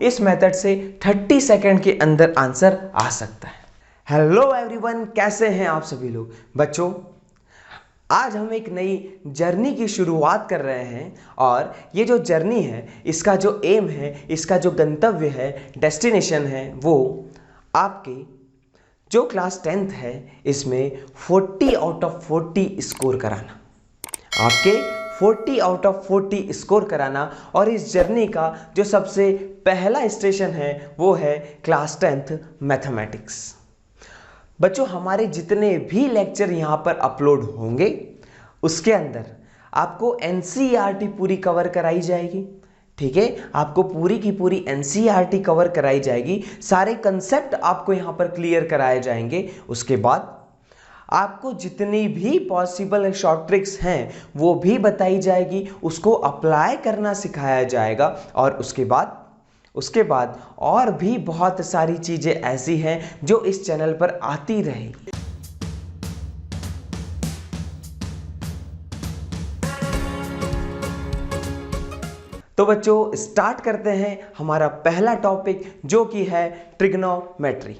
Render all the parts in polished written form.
इस मेथड से 30 सेकंड के अंदर आंसर आ सकता है। हेलो एवरीवन, कैसे हैं आप सभी लोग। बच्चों, आज हम एक नई जर्नी की शुरुआत कर रहे हैं और ये जो जर्नी है, इसका जो एम है, इसका जो गंतव्य है, डेस्टिनेशन है, वो आपके जो क्लास 10th है इसमें 40 आउट ऑफ 40 स्कोर कराना, आपके 40 आउट ऑफ 40 स्कोर कराना। और इस जर्नी का जो सबसे पहला स्टेशन है वो है क्लास 10th मैथमेटिक्स। बच्चों, हमारे जितने भी लेक्चर यहाँ पर अपलोड होंगे उसके अंदर आपको एनसीईआरटी पूरी कवर कराई जाएगी। ठीक है, आपको पूरी की पूरी एनसीईआरटी कवर कराई जाएगी, सारे कंसेप्ट आपको यहाँ पर क्लियर कराए जाएंगे। उसके बाद आपको जितनी भी पॉसिबल शॉर्ट ट्रिक्स हैं वो भी बताई जाएगी, उसको अप्लाई करना सिखाया जाएगा। और उसके बाद और भी बहुत सारी चीज़ें ऐसी हैं जो इस चैनल पर आती रहेगी। तो बच्चों, स्टार्ट करते हैं हमारा पहला टॉपिक जो कि है ट्रिग्नोमेट्री।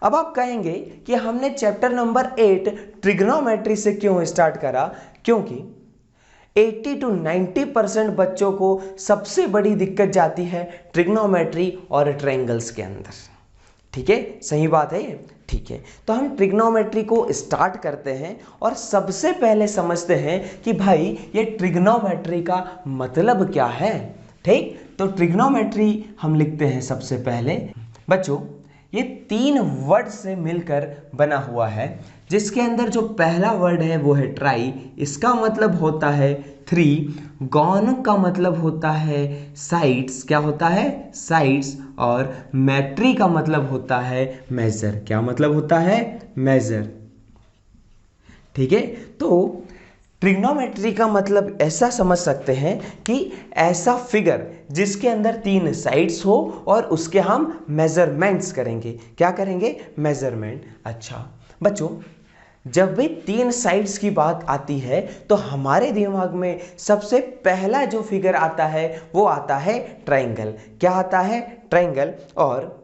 अब आप कहेंगे कि हमने चैप्टर नंबर 8 ट्रिग्नोमेट्री से क्यों स्टार्ट करा, क्योंकि 80 to 90% बच्चों को सबसे बड़ी दिक्कत जाती है ट्रिग्नोमेट्री और ट्रायंगल्स के अंदर। ठीक है, सही बात है ये। ठीक है, तो हम ट्रिग्नोमेट्री को स्टार्ट करते हैं और सबसे पहले समझते हैं कि भाई ये ट्रिग्नोमेट्री का मतलब क्या है। ठीक, तो ट्रिग्नोमेट्री हम लिखते हैं सबसे पहले। बच्चों, ये 3 वर्ड से मिलकर बना हुआ है, जिसके अंदर जो पहला वर्ड है वो है ट्राई, इसका मतलब होता है 3, गॉन का मतलब होता है साइड्स, क्या होता है साइड्स, और मैट्री का मतलब होता है मेजर, क्या मतलब होता है मेजर। ठीक है, तो ट्रिग्नोमेट्री का मतलब ऐसा समझ सकते हैं कि ऐसा फिगर जिसके अंदर 3 साइड्स हो और उसके हम मेजरमेंट्स करेंगे। क्या करेंगे? मेजरमेंट। अच्छा बच्चों, जब भी 3 साइड्स की बात आती है तो हमारे दिमाग में सबसे पहला जो फिगर आता है वो आता है ट्रायंगल। क्या आता है? ट्रायंगल। और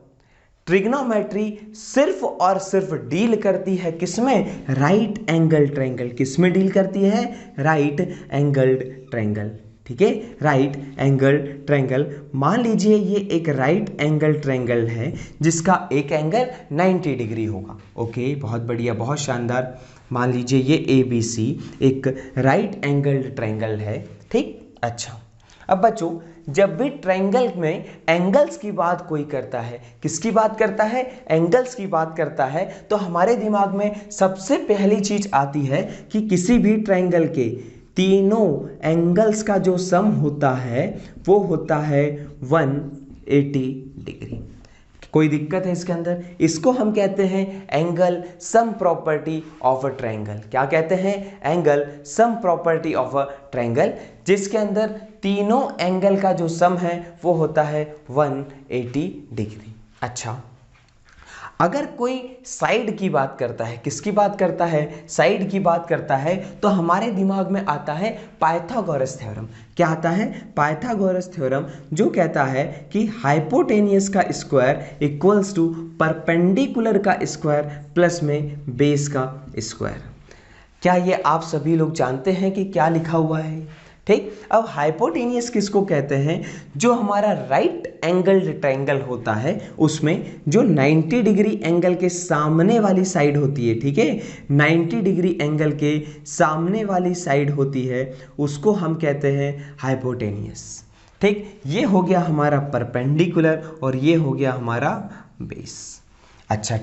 ट्रिग्नोमेट्री सिर्फ और सिर्फ डील करती है किसमें? Right angle triangle. किसमें डील करती है? Right angled triangle. ठीक है, राइट एंगल ट्रायंगल। मान लीजिए ये एक राइट एंगल ट्रायंगल है जिसका एक एंगल 90 डिग्री होगा। ओके, बहुत बढ़िया, बहुत शानदार। मान लीजिए ये ABC एक राइट एंगल ट्रायंगल है। ठीक, अच्छा। अब बच्चों, जब भी ट्रायंगल में एंगल्स की बात कोई करता है, किसकी बात करता है? एंगल्स की बात करता है, तो हमारे दिमाग में सबसे पहली चीज आती है कि किसी भी ट्रायंगल के तीनों एंगल्स का जो सम होता है वो होता है 180 डिग्री। कोई दिक्कत है इसके अंदर? इसको हम कहते हैं angle sum property of a triangle. क्या कहते हैं? Angle sum property of a triangle, जिसके अंदर तीनों एंगल का जो सम है वो होता है 180 डिग्री। अच्छा, अगर कोई साइड की बात करता है, किसकी बात करता है? साइड की बात करता है, तो हमारे दिमाग में आता है पाइथागोरस थ्योरम। क्या आता है? पाइथागोरस थ्योरम, जो कहता है कि हाइपोटेनियस का स्क्वायर इक्वल्स टू परपेंडिकुलर का स्क्वायर प्लस में बेस का स्क्वायर। क्या ये आप सभी लोग जानते हैं कि क्या लिखा हुआ है? ठीक, अब हाइपोटेनियस किसको कहते हैं? जो हमारा राइट एंगल्ड ट्रायंगल होता है उसमें जो 90 डिग्री एंगल के सामने वाली साइड होती है। ठीक है, 90 डिग्री एंगल के सामने वाली साइड होती है, उसको हम कहते हैं हाइपोटेनियस। ठीक, ये हो गया हमारा परपेंडिकुलर और ये हो गया हमारा बेस। अच्छा,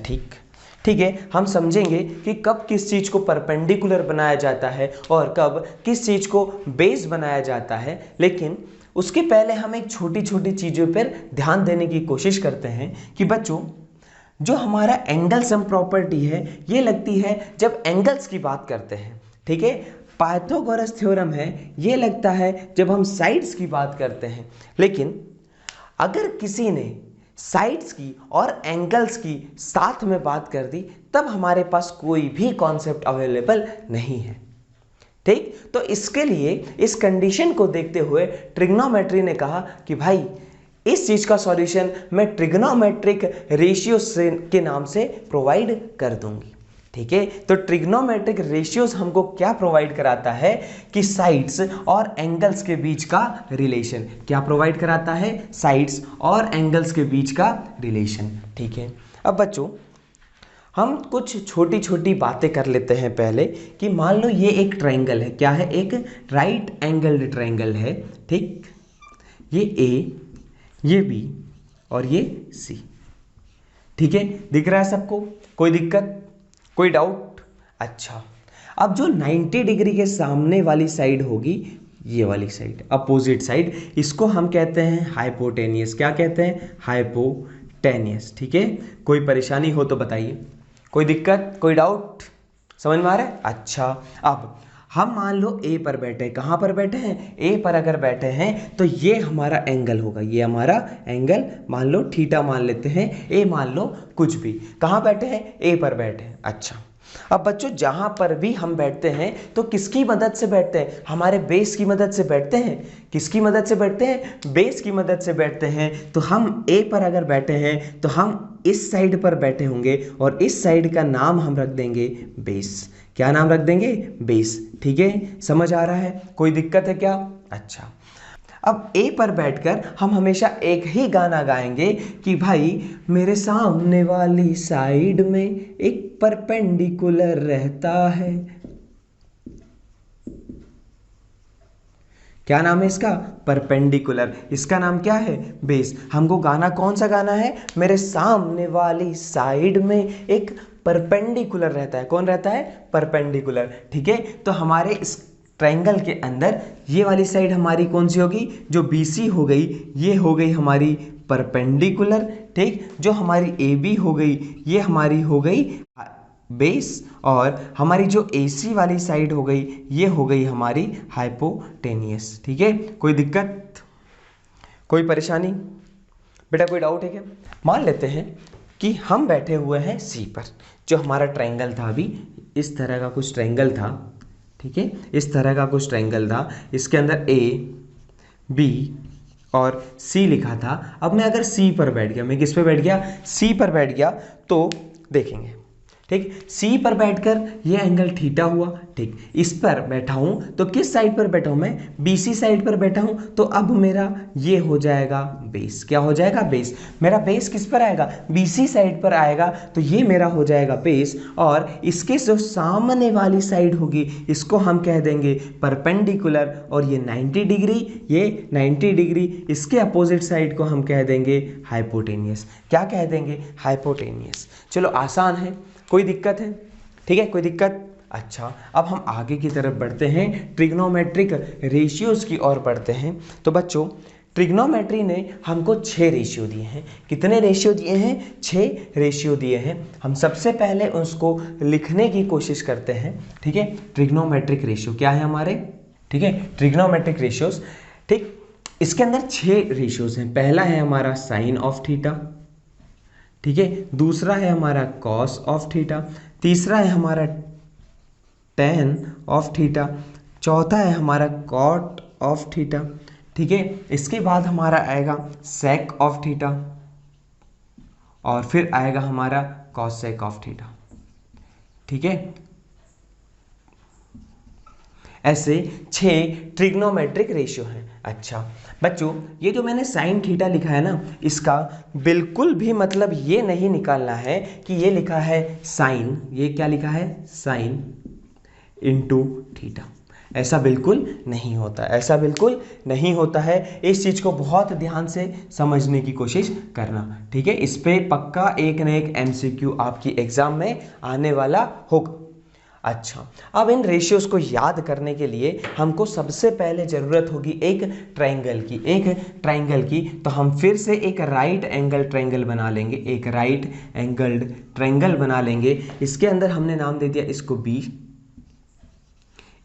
ठीक है, हम समझेंगे कि कब किस चीज़ को परपेंडिकुलर बनाया जाता है और कब किस चीज़ को बेस बनाया जाता है। लेकिन उसके पहले हम एक छोटी छोटी चीज़ों पर ध्यान देने की कोशिश करते हैं कि बच्चों, जो हमारा एंगल सम प्रॉपर्टी है ये लगती है जब एंगल्स की बात करते हैं। ठीक है, पाइथागोरस थ्योरम है ये लगता है जब हम साइड्स की बात करते हैं। लेकिन अगर किसी ने साइड्स की और एंगल्स की साथ में बात कर दी तब हमारे पास कोई भी कॉन्सेप्ट अवेलेबल नहीं है। ठीक, तो इसके लिए इस कंडीशन को देखते हुए ट्रिग्नोमेट्री ने कहा कि भाई इस चीज का सॉल्यूशन मैं ट्रिग्नोमेट्रिक रेशियो से के नाम से प्रोवाइड कर दूंगी। ठीक है, तो ट्रिग्नोमेट्रिक रेशियोज हमको क्या प्रोवाइड कराता है कि साइड्स और एंगल्स के बीच का रिलेशन। क्या प्रोवाइड कराता है? साइड्स और एंगल्स के बीच का रिलेशन। ठीक है, अब बच्चों हम कुछ छोटी छोटी बातें कर लेते हैं पहले कि मान लो ये एक ट्रायंगल है। क्या है? एक राइट एंगल्ड ट्रायंगल है। ठीक, ये ए, ये बी और ये सी। ठीक है, दिख रहा है सबको? कोई दिक्कत, कोई डाउट? अच्छा, अब जो 90 डिग्री के सामने वाली साइड होगी, ये वाली साइड, अपोजिट साइड, इसको हम कहते हैं हाइपोटेनियस। क्या कहते हैं? हाइपोटेनियस। ठीक है, कोई परेशानी हो तो बताइए, कोई दिक्कत, कोई डाउट? समझ में आ रहा है? अच्छा, अब हम मान लो ए पर बैठे हैं। कहाँ पर बैठे हैं? ए पर अगर बैठे हैं तो ये हमारा एंगल होगा, ये हमारा एंगल मान लो थीटा मान लेते हैं, ए मान लो कुछ भी। कहाँ बैठे हैं? ए पर बैठे हैं। अच्छा, अब बच्चों जहाँ पर भी हम बैठते हैं तो किसकी मदद से बैठते हैं? हमारे बेस की मदद से बैठते हैं। किसकी मदद से बैठते हैं? बेस की मदद से बैठते हैं। तो हम ए पर अगर बैठे हैं तो हम इस साइड पर बैठे होंगे और इस साइड का नाम हम रख देंगे बेस। क्या नाम रख देंगे? बेस। ठीक है, समझ आ रहा है? कोई दिक्कत है क्या? अच्छा, अब ए पर बैठकर हम हमेशा एक ही गाना गाएंगे कि भाई मेरे सामने वाली साइड में एक परपेंडिकुलर रहता है। क्या नाम है इसका? परपेंडिकुलर। इसका नाम क्या है? बेस। हमको गाना कौन सा गाना है? मेरे सामने वाली साइड में एक परपेंडिकुलर रहता है। कौन रहता है? परपेंडिकुलर। ठीक है, तो हमारे इस ट्रायंगल के अंदर ये वाली साइड हमारी कौन सी होगी? जो BC हो गई, ये हो गई हमारी परपेंडिकुलर। ठीक, जो हमारी AB हो गई, ये हमारी हो गई बेस, और हमारी जो AC वाली साइड हो गई, ये हो गई हमारी हाइपोटेनियस। ठीक है, कोई दिक्कत, कोई परेशानी? बेटा कोई डाउट है क्या? मान लेते हैं कि हम बैठे हुए हैं C पर। जो हमारा ट्रायंगल था, अभी इस तरह का कुछ ट्रायंगल था। ठीक है, इस तरह का कुछ ट्रायंगल था, इसके अंदर A, B और C लिखा था। अब मैं अगर C पर बैठ गया, मैं किस पे बैठ गया? C पर बैठ गया, तो देखेंगे। ठीक, C पर बैठकर ये एंगल थीटा हुआ। ठीक, इस पर बैठा हूं तो किस साइड पर बैठा हूं? मैं BC साइड पर बैठा हूं, तो अब मेरा ये हो जाएगा बेस। क्या हो जाएगा? बेस। मेरा बेस किस पर आएगा? BC साइड पर आएगा, तो ये मेरा हो जाएगा बेस। और इसके जो सामने वाली साइड होगी, इसको हम कह देंगे परपेंडिकुलर, और ये 90 डिग्री, ये 90 डिग्री, इसके अपोजिट साइड को हम कह देंगे हाइपोटेनियस। क्या कह देंगे? हाइपोटेनियस। चलो, आसान है, कोई दिक्कत है? ठीक है, कोई दिक्कत? अच्छा, अब हम आगे की तरफ बढ़ते हैं, ट्रिग्नोमेट्रिक रेशियोज की ओर बढ़ते हैं। तो बच्चों, ट्रिग्नोमेट्री ने हमको 6 रेशियो दिए हैं। कितने रेशियो दिए हैं? 6 रेशियो दिए हैं। हम सबसे पहले उसको लिखने की कोशिश करते हैं। ठीक है, ट्रिग्नोमेट्रिक रेशियो क्या है हमारे? ठीक है, ट्रिग्नोमेट्रिक रेशियोज। ठीक, इसके अंदर 6 रेशियोज हैं। पहला है हमारा साइन ऑफ थीटा। ठीक है, दूसरा है हमारा कॉस ऑफ थीटा, तीसरा है हमारा टेन ऑफ थीटा, चौथा है हमारा कॉट ऑफ थीटा। ठीक है, इसके बाद हमारा आएगा सेक ऑफ थीटा, और फिर आएगा हमारा कॉसेक ऑफ थीटा। ठीक है, ऐसे 6 ट्रिग्नोमेट्रिक रेशियो हैं। अच्छा बच्चों, ये जो मैंने साइन थीटा लिखा है ना, इसका बिल्कुल भी मतलब ये नहीं निकालना है कि ये लिखा है साइन, ये क्या लिखा है? Sine into theta. ऐसा बिल्कुल नहीं होता, ऐसा बिल्कुल नहीं होता है। इस चीज़ को बहुत ध्यान से समझने की कोशिश करना। ठीक है, इस पे पक्का एक न एक MCQ आपकी एग्जाम में आने वाला होगा। अच्छा, अब इन रेशियोज को याद करने के लिए हमको सबसे पहले ज़रूरत होगी एक ट्रायंगल की। एक ट्रायंगल की, तो हम फिर से एक राइट एंगल ट्रायंगल बना लेंगे। एक राइट एंगल्ड ट्रायंगल बना लेंगे। इसके अंदर हमने नाम दे दिया इसको B,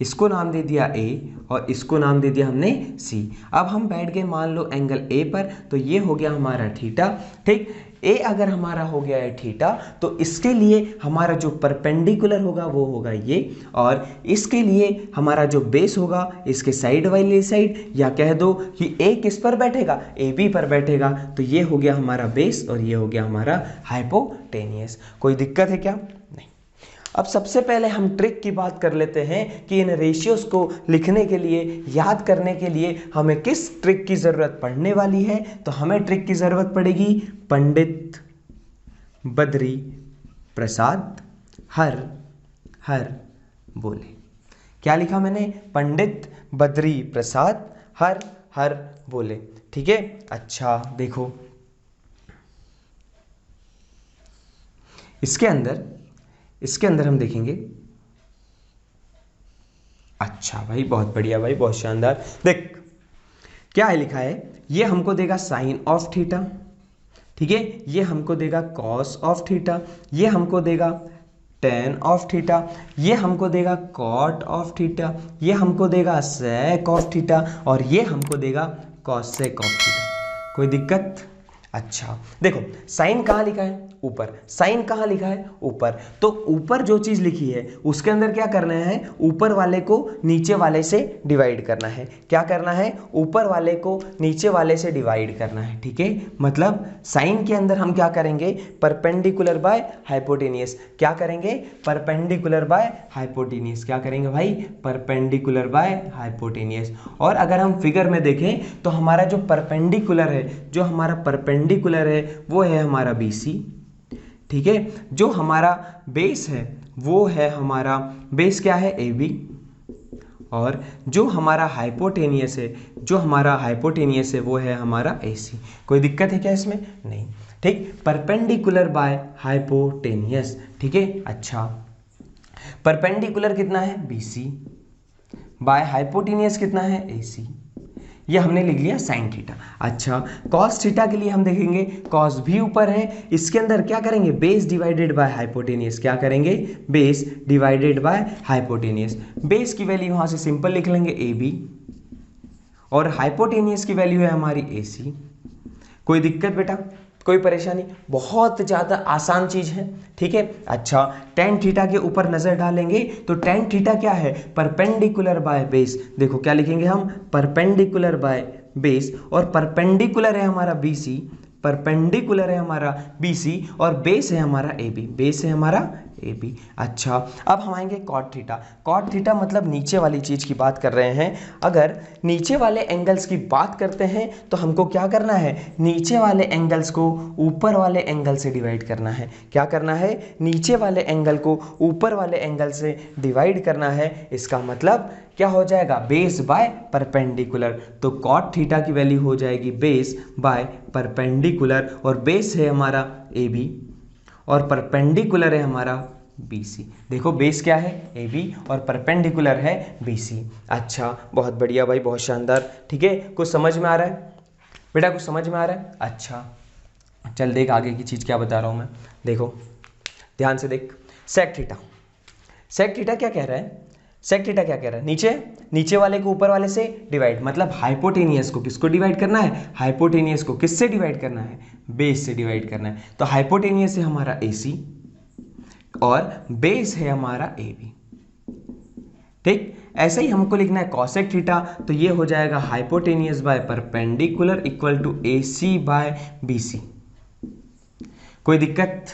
इसको नाम दे दिया A, और इसको नाम दे दिया हमने C। अब हम बैठ गए मान लो एंगल A पर, तो ये हो गया हमारा थीटा। ठीक, ए अगर हमारा हो गया है थीटा तो इसके लिए हमारा जो परपेंडिकुलर होगा वो होगा ये, और इसके लिए हमारा जो बेस होगा इसके साइड वाली साइड, या कह दो कि ए किस पर बैठेगा, ए बी पर बैठेगा, तो ये हो गया हमारा बेस और ये हो गया हमारा हाइपोटेनियस। कोई दिक्कत है क्या? नहीं। अब सबसे पहले हम ट्रिक की बात कर लेते हैं कि इन रेशियोज को लिखने के लिए, याद करने के लिए हमें किस ट्रिक की ज़रूरत पड़ने वाली है। तो हमें ट्रिक की ज़रूरत पड़ेगी पंडित बद्री प्रसाद हर हर बोले। क्या लिखा मैंने? पंडित बद्री प्रसाद हर हर बोले। ठीक है, अच्छा देखो इसके अंदर हम देखेंगे। अच्छा भाई, बहुत बढ़िया भाई, बहुत शानदार। देख क्या है लिखा है, ये हमको देगा साइन ऑफ थीटा, ठीक है, ये हमको देगा कॉस ऑफ थीटा, ये हमको देगा टेन ऑफ थीटा, ये हमको देगा कॉट ऑफ थीटा, ये हमको देगा सेक ऑफ थीटा, और ये हमको देगा कॉसेक ऑफ थीटा। कोई दिक्कत? अच्छा देखो, साइन कहाँ लिखा है? ऊपर। साइन कहाँ लिखा है? ऊपर। तो ऊपर जो चीज लिखी है उसके अंदर क्या करना है? ऊपर वाले को नीचे वाले से डिवाइड करना है। क्या करना है? ऊपर वाले को नीचे वाले से डिवाइड करना है। ठीक है, मतलब साइन के अंदर हम क्या करेंगे? Perpendicular by hypotenuse. क्या करेंगे? Perpendicular by hypotenuse. क्या करेंगे भाई? Perpendicular by hypotenuse. और अगर हम फिगर में देखें तो हमारा जो परपेंडिकुलर है वो है हमारा BC। ठीक है, जो हमारा बेस है वो है हमारा, बेस क्या है? AB। और जो हमारा हाइपोटेनियस है वो है हमारा AC। कोई दिक्कत है क्या इसमें? नहीं। ठीक, परपेंडिकुलर बाय हाइपोटेनियस। ठीक है, अच्छा परपेंडिकुलर कितना है? BC बाय हाइपोटेनियस कितना है? AC। ये हमने लिख लिया साइन थीटा। अच्छा, कॉस थीटा के लिए हम देखेंगे, कॉस भी ऊपर है, इसके अंदर क्या करेंगे? Base divided by hypotenuse. क्या करेंगे? Base divided by hypotenuse. Base की वैल्यू वहां से सिंपल लिख लेंगे AB, और हाइपोटेनियस की वैल्यू है हमारी AC। कोई दिक्कत बेटा? कोई परेशानी? बहुत ज़्यादा आसान चीज़ है। ठीक है, अच्छा टेन थीटा के ऊपर नज़र डालेंगे तो टेन थीटा क्या है? Perpendicular by base. देखो क्या लिखेंगे हम? परपेंडिकुलर बाय बेस, और परपेंडिकुलर है हमारा BC, परपेंडिकुलर है हमारा BC, और बेस है हमारा AB, बेस है हमारा AB। अच्छा, अब हम आएंगे कॉट थीटा। कॉट थीटा मतलब नीचे वाली चीज की बात कर रहे हैं। अगर नीचे वाले एंगल्स की बात करते हैं तो हमको क्या करना है? नीचे वाले एंगल्स को ऊपर वाले एंगल से डिवाइड करना है। क्या करना है? नीचे वाले एंगल को ऊपर वाले एंगल से डिवाइड करना है। इसका मतलब क्या हो जाएगा? Base by perpendicular. तो कॉट थीटा की वैल्यू हो जाएगी बेस बाय परपेंडिकुलर, और बेस है हमारा AB और परपेंडिकुलर है हमारा BC। देखो बेस क्या है? AB और परपेंडिकुलर है BC। अच्छा, बहुत बढ़िया भाई, बहुत शानदार। ठीक है, कुछ समझ में आ रहा है बेटा? कुछ समझ में आ रहा है? अच्छा चल देख आगे की चीज़ क्या बता रहा हूँ मैं। देखो ध्यान से देख, सेक थीटा। सेक थीटा क्या कह रहा है? सेक थीटा क्या कह रहा है? नीचे वाले को ऊपर वाले से डिवाइड, मतलब हाइपोटेनियस को किसको डिवाइड करना है? हाइपोटेनियस को किससे डिवाइड करना है? बेस से डिवाइड करना है। तो हाइपोटेनियस है हमारा AC और बेस है हमारा AB। ठीक, ऐसे ही हमको लिखना है कॉसेक थीटा, तो ये हो जाएगा hypotenuse by perpendicular equal to AC by BC। कोई दिक्कत?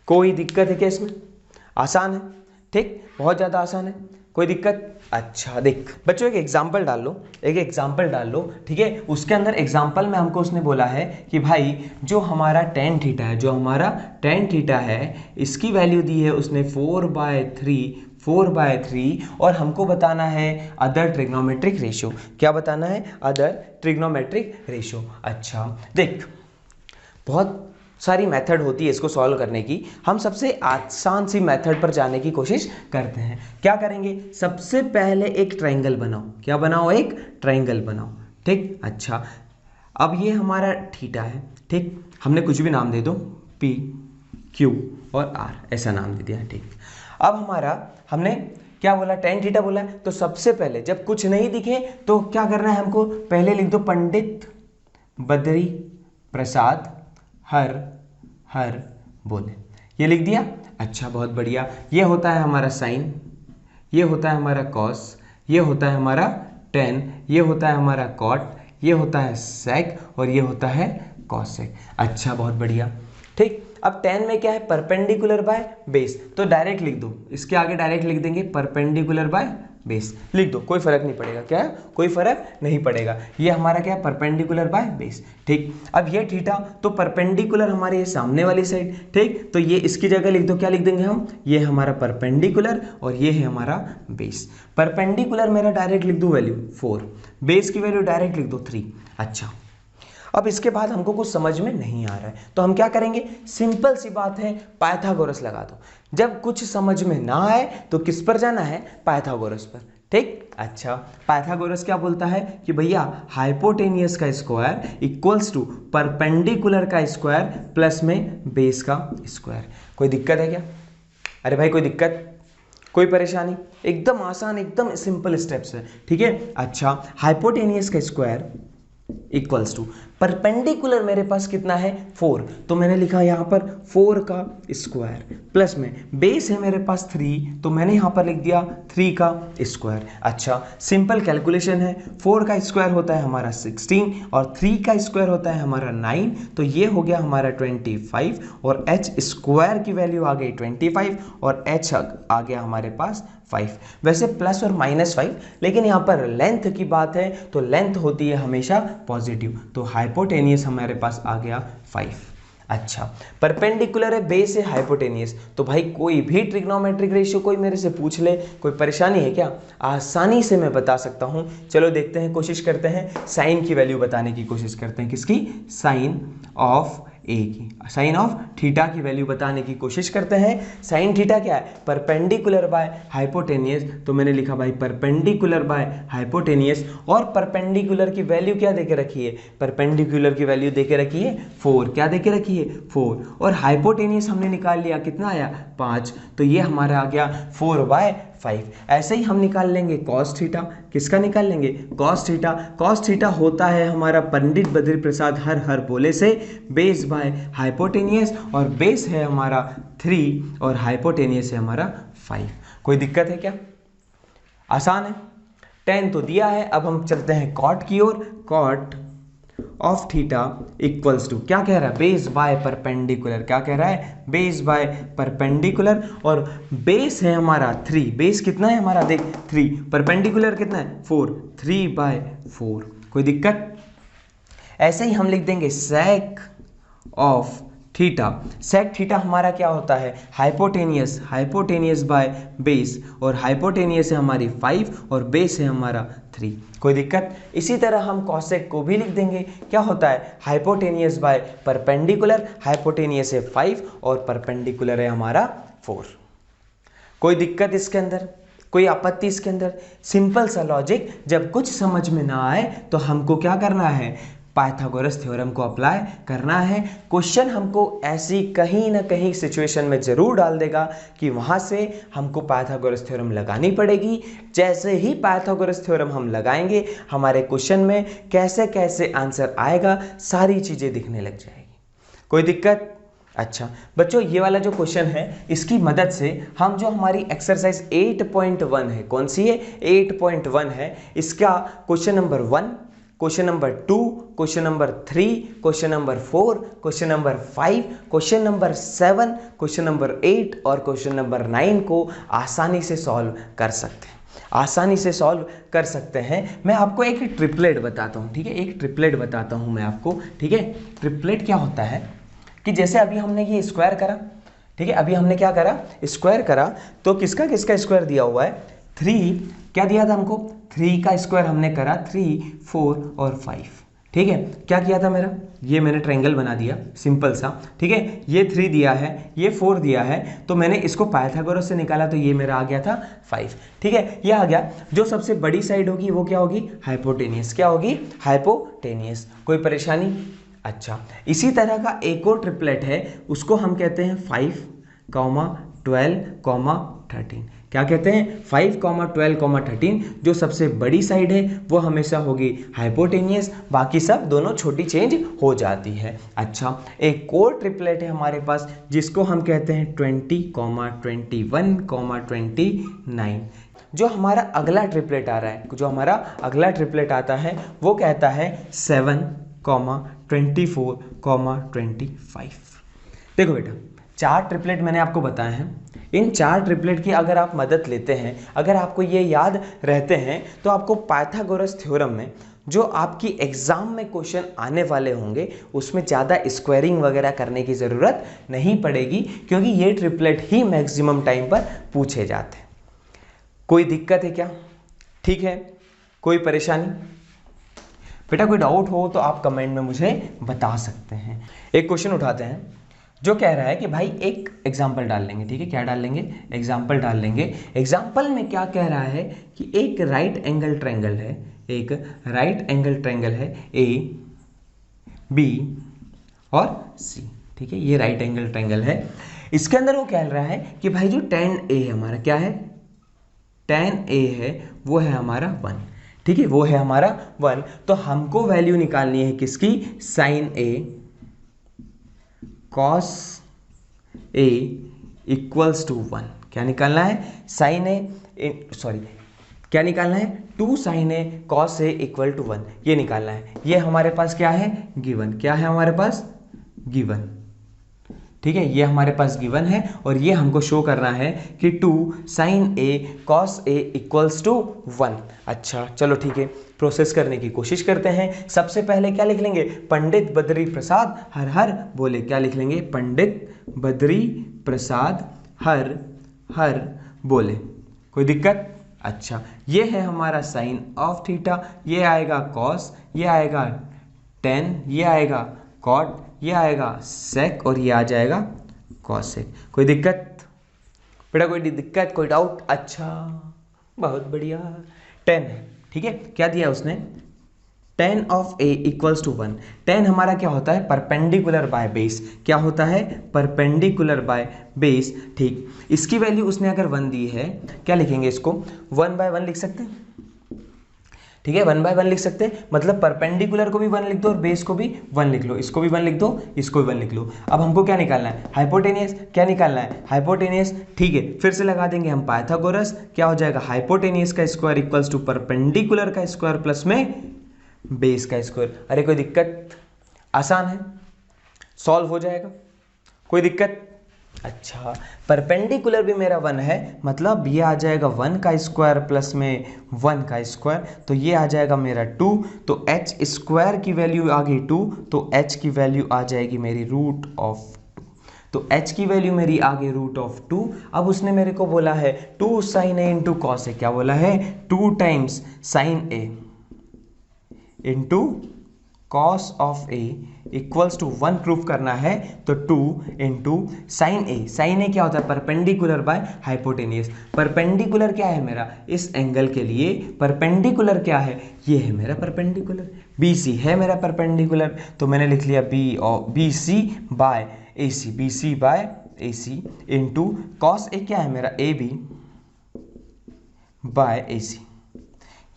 कोई दिक्कत है क्या इसमें? आसान है। ठीक, बहुत ज़्यादा आसान है। कोई दिक्कत? अच्छा देख बच्चों, एक एग्जाम्पल डाल लो। ठीक है, उसके अंदर एग्जाम्पल में हमको उसने बोला है कि भाई जो हमारा टेन थीटा है, इसकी वैल्यू दी है उसने 4/3, और हमको बताना है अदर ट्रिग्नोमेट्रिक रेशियो। क्या बताना है? Other trigonometric ratio. अच्छा देख, बहुत सारी मेथड होती है इसको सॉल्व करने की। हम सबसे आसान सी मेथड पर जाने की कोशिश करते हैं। क्या करेंगे? सबसे पहले एक ट्रायंगल बनाओ। क्या बनाओ? एक ट्रायंगल बनाओ। ठीक, अच्छा अब ये हमारा थीटा है। ठीक, हमने कुछ भी नाम दे दो, P, Q और R, ऐसा नाम दे दिया। ठीक, अब हमने क्या बोला? टेन थीटा बोला है। तो सबसे पहले जब कुछ नहीं दिखे तो क्या करना है हमको? पहले लिख दो पंडित बद्री प्रसाद हर हाइपरबोले। ये लिख दिया। अच्छा, बहुत बढ़िया। ये होता है हमारा साइन, ये होता है हमारा कॉस, ये होता है हमारा टेन, ये होता है हमारा कॉट, ये होता है सेक और ये होता है कॉसेक। अच्छा, बहुत बढ़िया। ठीक, अब टेन में क्या है, परपेंडिकुलर बाय बेस, तो डायरेक्ट लिख दो, इसके आगे डायरेक्ट लिख देंगे परपेंडिकुलर बाय बेस, लिख दो, कोई फर्क नहीं पड़ेगा। क्या है, कोई फर्क नहीं पड़ेगा। ये हमारा क्या है, परपेंडिकुलर बाय बेस। ठीक, अब ये थीटा, तो परपेंडिकुलर हमारे ये सामने वाली साइड। ठीक, तो ये इसकी जगह लिख दो, क्या लिख देंगे हम, ये हमारा परपेंडिकुलर और ये है हमारा बेस। परपेंडिकुलर मेरा डायरेक्ट लिख दो वैल्यू 4, बेस की वैल्यू डायरेक्ट लिख दो 3। अच्छा, अब इसके बाद हमको कुछ समझ में नहीं आ रहा है तो हम क्या करेंगे, सिंपल सी बात है, पाइथागोरस लगा दो। जब कुछ समझ में ना आए तो किस पर जाना है, पाइथागोरस पर। ठीक, अच्छा, पाइथागोरस क्या बोलता है कि भैया हाइपोटेनियस का स्क्वायर इक्वल्स टू परपेंडिकुलर का स्क्वायर प्लस में बेस का स्क्वायर। कोई दिक्कत है क्या? अरे भाई, कोई दिक्कत, कोई परेशानी? एकदम आसान, एकदम सिंपल स्टेप्स है। ठीक है, अच्छा, हाइपोटेनियस का स्क्वायर इक्वल्स टू परपेंडिकुलर मेरे पास कितना है 4, तो मैंने लिखा यहां पर 4 का स्क्वायर प्लस में बेस है मेरे पास 3, तो मैंने यहां पर लिख दिया 3 का स्क्वायर। अच्छा, सिंपल कैलकुलेशन है, 4 का स्क्वायर होता है हमारा 16 और 3 का स्क्वायर होता है हमारा 9, तो ये हो गया हमारा 25 और h स्क्वायर की वैल्यू आ गई 25 और h आ गया हमारे पास 5। वैसे प्लस और -5, लेकिन यहाँ पर लेंथ की बात है तो लेंथ होती है हमेशा पॉजिटिव, तो हाइपोटेनियस हमारे पास आ गया 5। अच्छा, परपेंडिकुलर है, बेस है, हाइपोटेनियस, तो भाई कोई भी ट्रिग्नोमेट्रिक रेशियो कोई मेरे से पूछ ले, कोई परेशानी है क्या? आसानी से मैं बता सकता हूँ। चलो देखते हैं, कोशिश करते हैं, साइन की वैल्यू बताने की कोशिश करते हैं। किसकी? साइन ऑफ ए की, साइन ऑफ थीटा की वैल्यू बताने की कोशिश करते हैं। साइन थीटा क्या है? परपेंडिकुलर बाय हाइपोटेनियस, तो मैंने लिखा भाई परपेंडिकुलर बाय हाइपोटेनियस, और परपेंडिकुलर की वैल्यू क्या देके रखी है? परपेंडिकुलर की वैल्यू देके रखी है 4। क्या देके रखी है? 4। और हाइपोटेनियस हमने निकाल लिया, कितना आया? 5, तो ये हमारा आ गया 4/5। ऐसे ही हम निकाल लेंगे कॉस थीटा। किसका निकाल लेंगे? Cos theta. कॉस थीटा होता है हमारा पंडित बद्री प्रसाद हर बोले से बेस बाय हाइपोटेनियस, और बेस है हमारा 3 और हाइपोटेनियस है हमारा 5। कोई दिक्कत है क्या? आसान है। 10 तो दिया है। अब हम चलते हैं कॉट की ओर। Cot of theta equals to, क्या कह रहा है? Base by perpendicular. क्या कह रहा है? बेस बाय परपेंडिकुलर, और बेस है हमारा 3। बेस कितना है हमारा? देख 3, परपेंडिकुलर कितना है? 4, 3/4। कोई दिक्कत? ऐसे ही हम लिख देंगे sec of theta. Sec theta हमारा क्या होता है? हाइपोटेनियस, हाइपोटेनियस बाय बेस, और हाइपोटेनियस है हमारी 5 और बेस है हमारा 3। कोई दिक्कत? इसी तरह हम कॉसेक को भी लिख देंगे। क्या होता है? हाइपोटेनियस बाय परपेंडिकुलर, हाइपोटेनियस है 5 और परपेंडिकुलर है हमारा 4। कोई दिक्कत इसके अंदर? कोई आपत्ति इसके अंदर? सिंपल सा लॉजिक। जब कुछ समझ में ना आए तो हमको क्या करना है? पाइथागोरस थ्योरम को अप्लाई करना है। क्वेश्चन हमको ऐसी कहीं ना कहीं सिचुएशन में जरूर डाल देगा कि वहां से हमको पाइथागोरस थ्योरम लगानी पड़ेगी। जैसे ही पाइथागोरस थ्योरम हम लगाएंगे, हमारे क्वेश्चन में कैसे कैसे आंसर आएगा, सारी चीजें दिखने लग जाएगी। कोई दिक्कत? अच्छा बच्चों, ये वाला जो क्वेश्चन है, इसकी मदद से हम जो हमारी एक्सरसाइज 8.1 है, कौन सी है? 8.1 है। इसका question number 1, question number 2, question number 3, question number 4, question number 5, question number 7, question number 8 और क्वेश्चन नंबर 9 को आसानी से सॉल्व कर सकते हैं। आसानी से सॉल्व कर सकते हैं। मैं आपको एक ट्रिपलेट बताता हूँ, ठीक है? एक ट्रिपलेट बताता हूँ मैं आपको, ठीक है? ट्रिपलेट क्या होता है कि जैसे अभी हमने ये स्क्वायर करा, ठीक है? अभी हमने क्या करा? स्क्वायर करा, तो किसका किसका स्क्वायर दिया हुआ है? 3, क्या दिया था हमको? 3 का स्क्वायर हमने करा 3, 4 और 5, ठीक है? क्या किया था मेरा? ये मैंने ट्रायंगल बना दिया सिंपल सा, ठीक है? ये 3 दिया है, ये 4 दिया है, तो मैंने इसको पाइथागोरस से निकाला, तो ये मेरा आ गया था 5, ठीक है? ये आ गया। जो सबसे बड़ी साइड होगी वो क्या होगी? हाइपोटेनियस। क्या होगी? हाइपोटेनियस। कोई परेशानी? अच्छा, इसी तरह का एक और ट्रिपलेट है, उसको हम कहते हैं 5, 12, 13। क्या कहते हैं 5, 12, 13 जो सबसे बड़ी साइड है वो हमेशा होगी हाइपोटेनियस, बाकी सब दोनों छोटी चेंज हो जाती है। अच्छा, एक और ट्रिपलेट है हमारे पास जिसको हम कहते हैं 20, 21, 29। जो हमारा अगला ट्रिपलेट आ रहा है, जो हमारा अगला ट्रिपलेट आता है वो कहता है 7, 24, 25। देखो बेटा, 4 ट्रिपलेट मैंने आपको बताए हैं। इन 4 ट्रिपलेट की अगर आप मदद लेते हैं, अगर आपको ये याद रहते हैं, तो आपको पाइथागोरस थ्योरम में जो आपकी एग्जाम में क्वेश्चन आने वाले होंगे उसमें ज़्यादा स्क्वायरिंग वगैरह करने की ज़रूरत नहीं पड़ेगी, क्योंकि ये ट्रिपलेट ही मैक्सिमम टाइम पर पूछे जाते हैं। कोई दिक्कत है क्या? ठीक है, कोई परेशानी? बेटा कोई डाउट हो तो आप कमेंट में मुझे बता सकते हैं। एक क्वेश्चन उठाते हैं जो कह रहा है कि भाई एक एग्जाम्पल डाल लेंगे, ठीक है, क्या डाल लेंगे? एग्जाम्पल डाल लेंगे। एग्जाम्पल में क्या कह रहा है कि एक राइट एंगल ट्रायंगल है, एक राइट एंगल ट्रायंगल है ए, बी और सी, ठीक है, ये राइट एंगल ट्रायंगल है। इसके अंदर वो कह रहा है कि भाई जो tan A है हमारा, क्या है? tan A है वो है हमारा 1, ठीक है, वो है हमारा 1। तो हमको वैल्यू निकालनी है किसकी? sin A cos A equals to 1। क्या निकालना है? sin A, सॉरी, क्या निकालना है? 2 sin A cos A equal to 1, ये निकालना है। ये हमारे पास क्या है? गिवन। क्या है हमारे पास? गिवन, ठीक है, ये हमारे पास गिवन है और ये हमको शो करना है कि 2 sin A cos A equals to 1। अच्छा चलो ठीक है, प्रोसेस करने की कोशिश करते हैं। सबसे पहले क्या लिख लेंगे? पंडित बद्री प्रसाद हर हर बोले। क्या लिख लेंगे? पंडित बद्री प्रसाद हर हर बोले। कोई दिक्कत? अच्छा, ये है हमारा साइन ऑफ थीटा, ये आएगा कॉस, ये आएगा टेन, ये आएगा कॉट, ये आएगा सेक और ये आ जाएगा कॉसेक। कोई दिक्कत बेटा? कोई दिक्कत, कोई डाउट? अच्छा बहुत बढ़िया, 10 है, ठीक है। क्या दिया उसने? tan of a equals to 1। tan हमारा क्या होता है? Perpendicular by base. क्या होता है? परपेंडिकुलर बाय बेस, ठीक। इसकी वैल्यू उसने अगर 1 दी है, क्या लिखेंगे इसको? 1/1 लिख सकते हैं, ठीक है, 1/1 लिख सकते हैं। मतलब परपेंडिकुलर को भी 1 लिख दो और बेस को भी 1 लिख लो, इसको भी 1 लिख दो, इसको भी 1 लिख लो। अब हमको क्या निकालना है? हाइपोटेनियस। क्या निकालना है? हाइपोटेनियस, ठीक है। फिर से लगा देंगे हम पाइथागोरस। क्या हो जाएगा? हाइपोटेनियस का स्क्वायर इक्वल्स टू परपेंडिकुलर का स्क्वायर प्लस में बेस का स्क्वायर। अरे कोई दिक्कत? आसान है, सॉल्व हो जाएगा, कोई दिक्कत? अच्छा, परपेंडिकुलर भी मेरा 1 है, मतलब ये आ जाएगा 1 का स्क्वायर प्लस में 1 का स्क्वायर, तो ये आ जाएगा मेरा 2। तो h स्क्वायर की वैल्यू आ गई 2, तो h की वैल्यू आ जाएगी मेरी रूट ऑफ 2। तो h की वैल्यू मेरी आ गई रूट ऑफ 2। अब उसने मेरे को बोला है 2 sin A इंटू कॉस ए। क्या बोला है? 2 times sin A into cos of A equals to 1 proof करना है, तो 2 into sine A. Sine A क्या होता है? Perpendicular by hypotenuse. परपेंडिकुलर क्या है मेरा? इस एंगल के लिए परपेंडिकुलर क्या है? ये है मेरा परपेंडिकुलर, BC है मेरा परपेंडिकुलर, तो मैंने लिख लिया BC by AC, BC by AC into cos ए क्या है मेरा? AB बाय AC,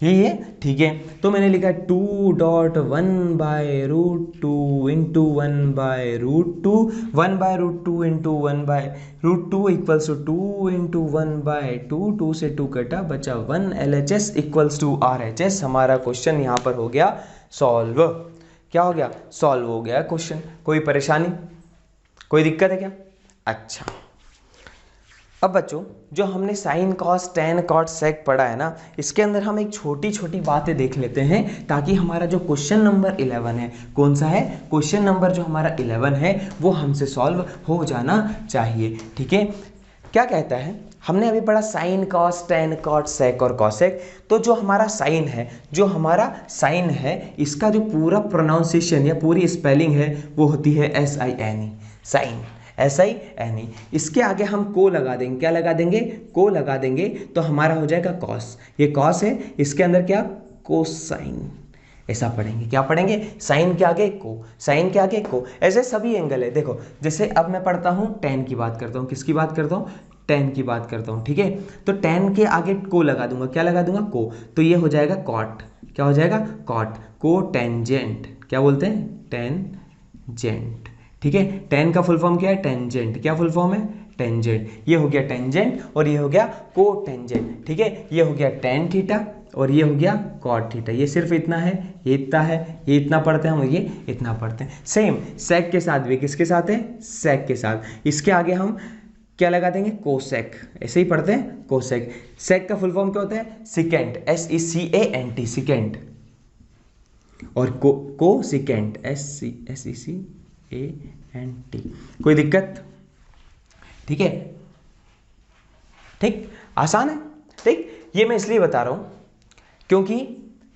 ये ठीक है। तो मैंने लिखा 2.1/√2 into 1/√2, 1/√2 into 1/√2 equals to 2 into 1/2, 2 से 2 कटा, बचा 1। LHS equals to RHS। हमारा क्वेश्चन यहाँ पर हो गया सॉल्व। क्या हो गया? सॉल्व हो गया क्वेश्चन। कोई परेशानी, कोई दिक्कत है क्या? अच्छा, अब बच्चों जो हमने sine cos tan cot sec पढ़ा है ना, इसके अंदर हम एक छोटी छोटी बातें देख लेते हैं, ताकि हमारा जो क्वेश्चन नंबर 11 है, कौन सा है? क्वेश्चन नंबर जो हमारा 11 है वो हमसे सॉल्व हो जाना चाहिए, ठीक है। क्या कहता है? हमने अभी पढ़ा sine cos tan cot sec और कॉसेक। तो जो हमारा साइन है, जो हमारा साइन है, इसका जो पूरा प्रोनाउंसिएशन या पूरी स्पेलिंग है वो होती है SINE, साइन, SINE। इसके आगे हम को लगा देंगे। क्या लगा देंगे? को लगा देंगे, तो हमारा हो जाएगा कॉस। ये कॉस है, इसके अंदर क्या? कोसाइन। ऐसा पढ़ेंगे। क्या पढ़ेंगे? साइन के आगे को, साइन के आगे को। ऐसे सभी एंगल है। देखो जैसे अब मैं पढ़ता हूँ टेन की बात करता हूँ, किसकी बात करता हूँ? tan की बात करता हूँ, ठीक है। तो tan के आगे को लगा दूंगा, क्या लगा दूंगा, को, तो ये हो जाएगा cot, क्या हो जाएगा, cot, को टेंजेंट, क्या बोलते हैं, टेंजेंट, ठीक है। tan का फुल फॉर्म क्या है, टेंजेंट, क्या फुल फॉर्म है, टेंजेंट। ये हो गया टेंजेंट और ये हो गया को टेंजेंट, ठीक है। ये हो गया tan थीटा और ये हो गया cot थीटा। ये सिर्फ इतना है, ये इतना है, ये इतना पढ़ते हैं हम, ये इतना पढ़ते हैं। सेम sec के साथ भी, किसके साथ है, sec के साथ। इसके आगे हम क्या लगा देंगे, कोसेक, ऐसे ही पढ़ते हैं, कोसेक। सेक का फुल फॉर्म क्या होता है, सिकेंट, SECANT, सिकेंट। और को सिकेंट, SECANT। कोई दिक्कत, ठीक है, ठीक, आसान है, ठीक। ये मैं इसलिए बता रहा हूं क्योंकि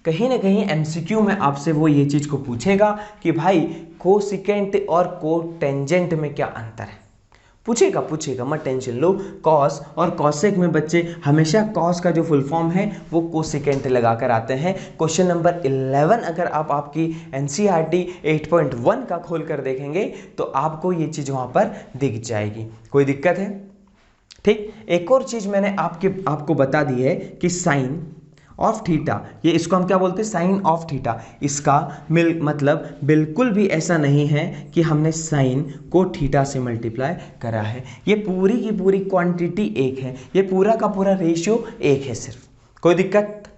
कहीं ना कहीं MCQ में आपसे वो ये चीज को पूछेगा कि भाई कोसिकेंट और कोटेंजेंट में क्या अंतर है, पूछेगा, मत टेंशन लो। कॉस और कॉसेक में बच्चे हमेशा कॉस का जो फुल फॉर्म है वो कोसिकेंट लगाकर आते हैं। क्वेश्चन नंबर 11 अगर आप आपकी NCERT 8.1 का खोल कर देखेंगे तो आपको ये चीज़ वहाँ पर दिख जाएगी। कोई दिक्कत है, ठीक। एक और चीज़ मैंने आपको बता दी है कि साइन ऑफ थीटा, ये इसको हम क्या बोलते हैं, साइन ऑफ थीटा। इसका मतलब बिल्कुल भी ऐसा नहीं है कि हमने साइन को थीटा से मल्टीप्लाई करा है। ये पूरी की पूरी क्वांटिटी एक है, ये पूरा का पूरा रेशियो एक है सिर्फ। कोई दिक्कत,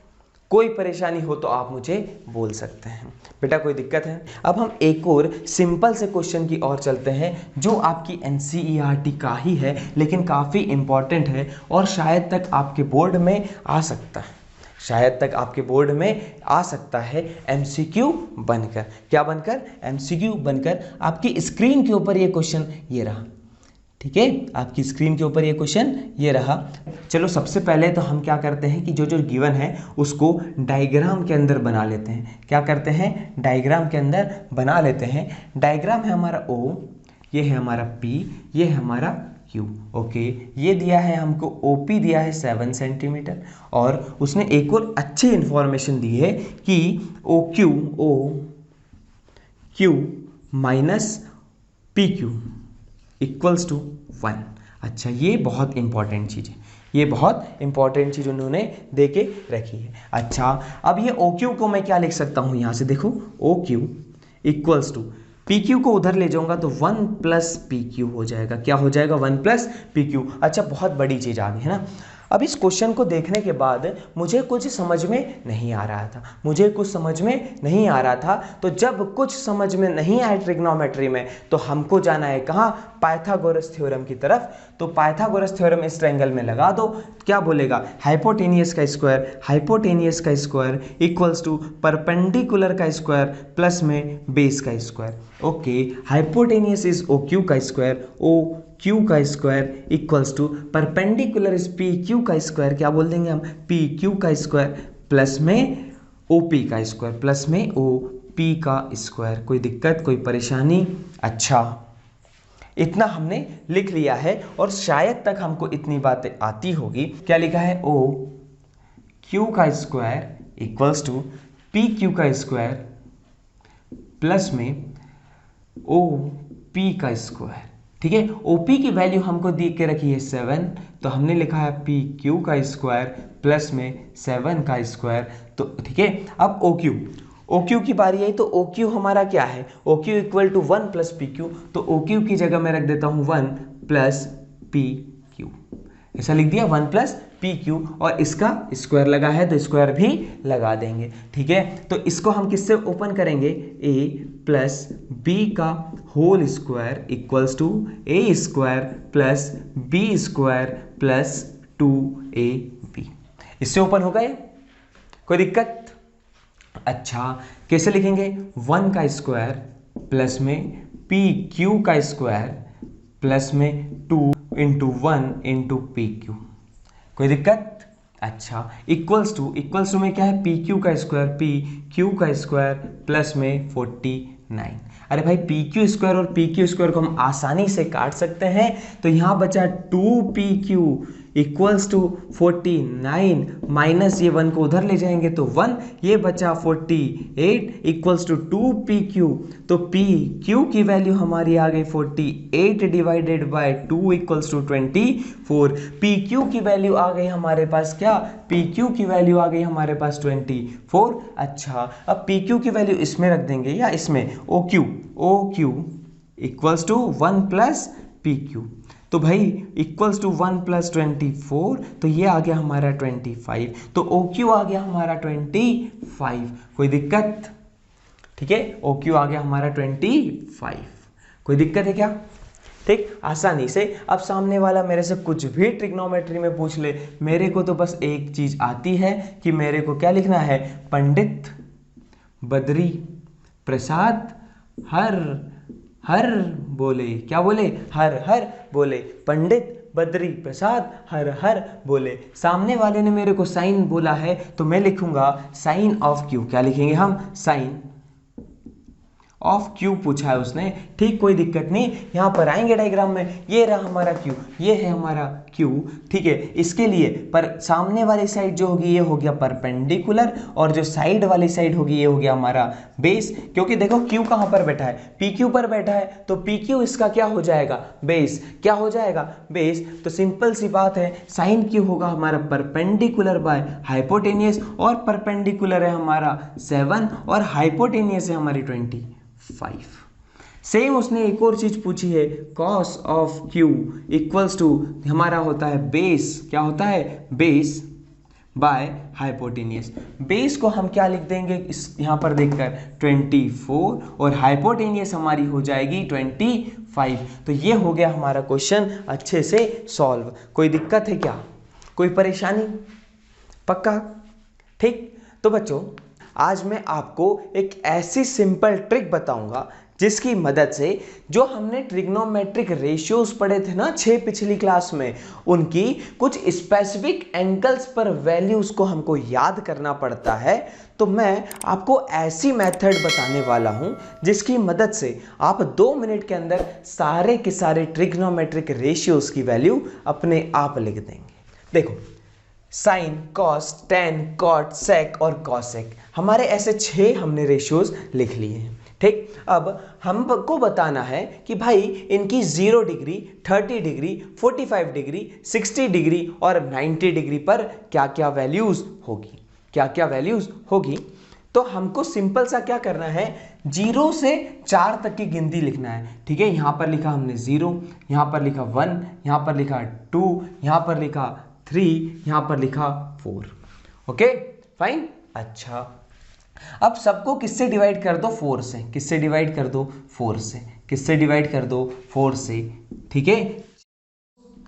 कोई परेशानी हो तो आप मुझे बोल सकते हैं बेटा, कोई दिक्कत है। अब हम एक और सिंपल से क्वेश्चन की ओर चलते हैं जो आपकी NCERT का ही है लेकिन काफ़ी इंपॉर्टेंट है और शायद तक आपके बोर्ड में आ सकता है, शायद तक आपके बोर्ड में आ सकता है MCQ बनकर। क्या बनकर, MCQ बनकर। आपकी स्क्रीन के ऊपर ये क्वेश्चन ये रहा, ठीक है, आपकी स्क्रीन के ऊपर ये क्वेश्चन ये रहा। चलो सबसे पहले तो हम क्या करते हैं कि जो जो गिवन है उसको डायग्राम के अंदर बना लेते हैं। क्या करते हैं, डायग्राम के अंदर बना लेते हैं। डायग्राम है हमारा O, ये है हमारा P, ये है हमारा Q, ओके। ये दिया है हमको, OP दिया है 7 सेंटीमीटर और उसने एक और अच्छी इंफॉर्मेशन दी है कि OQ minus PQ equals to 1। अच्छा, ये बहुत इंपॉर्टेंट चीज़ है, ये बहुत इंपॉर्टेंट चीज़ उन्होंने दे के रखी है। अच्छा, अब ये OQ को मैं क्या लिख सकता हूँ, यहाँ से देखो, OQ इक्वल्स टू PQ को उधर ले जाऊंगा तो 1 प्लस PQ हो जाएगा। क्या हो जाएगा, 1 प्लस PQ। अच्छा, बहुत बड़ी चीज़ आ गई है ना। अब इस क्वेश्चन को देखने के बाद मुझे कुछ समझ में नहीं आ रहा था, तो जब कुछ समझ में नहीं आए ट्रिग्नोमेट्री में तो हमको जाना है कहाँ, पाइथागोरस थ्योरम की तरफ। तो पाइथागोरस थ्योरम इस ट्रायंगल में लगा दो, क्या बोलेगा, हाइपोटेनियस का स्क्वायर इक्वल्स टू परपेंडिकुलर का स्क्वायर प्लस में बेस का square. Okay, hypotenuse is OQ का स्क्वायर, OQ का square equals to perpendicular is PQ का स्क्वायर, क्या बोल देंगे हम, PQ का स्क्वायर प्लस में OP का स्क्वायर प्लस में OP का स्क्वायर। कोई दिक्कत, कोई परेशानी? अच्छा, इतना हमने लिख लिया है और शायद तक हमको इतनी बातें आती होगी। क्या लिखा है, OQ का स्क्वायर इक्वल्स टू PQ का स्क्वायर प्लस में OP का स्क्वायर, ठीक है। OP की वैल्यू हमको दी के रखी है 7, तो हमने लिखा है PQ का स्क्वायर प्लस में 7 का स्क्वायर। तो ठीक है, अब OQ की बारी आई तो OQ हमारा क्या है, OQ equal to 1 plus PQ, तो OQ की जगह मैं रख देता हूँ 1 प्लस PQ, ऐसा लिख दिया, 1 प्लस PQ, और इसका स्क्वायर लगा है तो स्क्वायर भी लगा देंगे, ठीक है। तो इसको हम किससे ओपन करेंगे, A प्लस B का whole square equals to A square plus B square plus 2AB, इससे ओपन होगा ये, कोई दिक्कत? अच्छा, कैसे लिखेंगे, 1 का स्क्वायर प्लस में PQ का स्क्वायर प्लस में 2 इंटू 1 इंटू PQ, कोई दिक्कत? अच्छा, इक्वल्स टू में क्या है, PQ का स्क्वायर प्लस में 49। अरे भाई, PQ स्क्वायर और PQ स्क्वायर को हम आसानी से काट सकते हैं, तो यहाँ बचा 2PQ, इक्वल्स टू 49 माइनस ये 1 को उधर ले जाएंगे तो 1, ये बचा 48 इक्वल्स टू 2PQ। तो PQ की वैल्यू हमारी आ गई 48 divided by 2 equals to 24। PQ की वैल्यू आ गई हमारे पास क्या, PQ की वैल्यू आ गई हमारे पास 24। अच्छा, अब PQ की वैल्यू इसमें रख देंगे या इसमें, OQ equals to 1 plus PQ। तो भाई इक्वल्स टू 1 प्लस 24, तो ये आ गया हमारा 25। तो OQ आ गया हमारा 25। कोई दिक्कत? ठीक है, OQ आ गया हमारा 25। कोई दिक्कत है क्या? ठीक, आसानी से। अब सामने वाला मेरे से कुछ भी ट्रिग्नोमेट्री में पूछ ले, मेरे को तो बस एक चीज आती है कि मेरे को क्या लिखना है, पंडित बद्री प्रसाद हर हर बोले, क्या बोले, हर हर बोले, पंडित बद्री प्रसाद हर हर बोले। सामने वाले ने मेरे को साइन बोला है तो मैं लिखूंगा साइन ऑफ क्यू। क्या लिखेंगे हम, साइन ऑफ क्यू पूछा है उसने। ठीक, कोई दिक्कत नहीं, यहाँ पर आएंगे डायग्राम में, ये रहा हमारा क्यू, ये है हमारा क्यू। ठीक है, इसके लिए पर सामने वाली साइड जो होगी ये हो गया परपेंडिकुलर, और जो साइड वाली साइड होगी ये हो गया हमारा बेस। क्योंकि देखो क्यू कहाँ पर बैठा है, पी क्यू पर बैठा है, तो पी क्यू इसका क्या हो जाएगा, बेस। क्या हो जाएगा, बेस। तो सिंपल सी बात है, साइन क्यू होगा हमारा परपेंडिकुलर बाय हाइपोटेनियस, और परपेंडिकुलर है हमारा 7 और हाइपोटेनियस है हमारी 25। सेम उसने एक और चीज पूछी है, cos of Q equals to हमारा होता है बेस। क्या होता है, बेस बाय हाइपोटेनियस। बेस को हम क्या लिख देंगे इस यहाँ पर देखकर 24, और हाइपोटेनियस हमारी हो जाएगी 25। तो ये हो गया हमारा क्वेश्चन अच्छे से सॉल्व। कोई दिक्कत है क्या, कोई परेशानी? पक्का? ठीक, तो बच्चों आज मैं आपको एक ऐसी सिंपल ट्रिक बताऊंगा जिसकी मदद से जो हमने ट्रिग्नोमेट्रिक रेशियोज पढ़े थे ना 6 पिछली क्लास में, उनकी कुछ स्पेसिफिक एंगल्स पर वैल्यूज को हमको याद करना पड़ता है। तो मैं आपको ऐसी मेथड बताने वाला हूं जिसकी मदद से आप 2 मिनट के अंदर सारे के सारे ट्रिग्नोमेट्रिक रेशियोज की वैल्यू अपने आप लिख देंगे। देखो, sign, cos, tan, cot, sec और कॉसेक, हमारे ऐसे 6 हमने रेशियोज लिख लिए हैं। ठीक, अब हमको बताना है कि भाई इनकी 0 डिग्री, 30 डिग्री, 45 डिग्री, 60 डिग्री और 90 डिग्री पर क्या क्या वैल्यूज होगी, क्या क्या वैल्यूज होगी। तो हमको सिंपल सा क्या करना है, 0 से 4 तक की गिनती लिखना है। ठीक है, यहां पर लिखा हमने 0, यहां पर लिखा 1, यहां पर लिखा 2, यहां पर लिखा 3, यहां पर लिखा 4। Okay fine. अच्छा, अब सबको किससे डिवाइड कर दो, 4 से। किससे डिवाइड कर दो, 4 से। किससे डिवाइड कर दो, 4 से। ठीक है,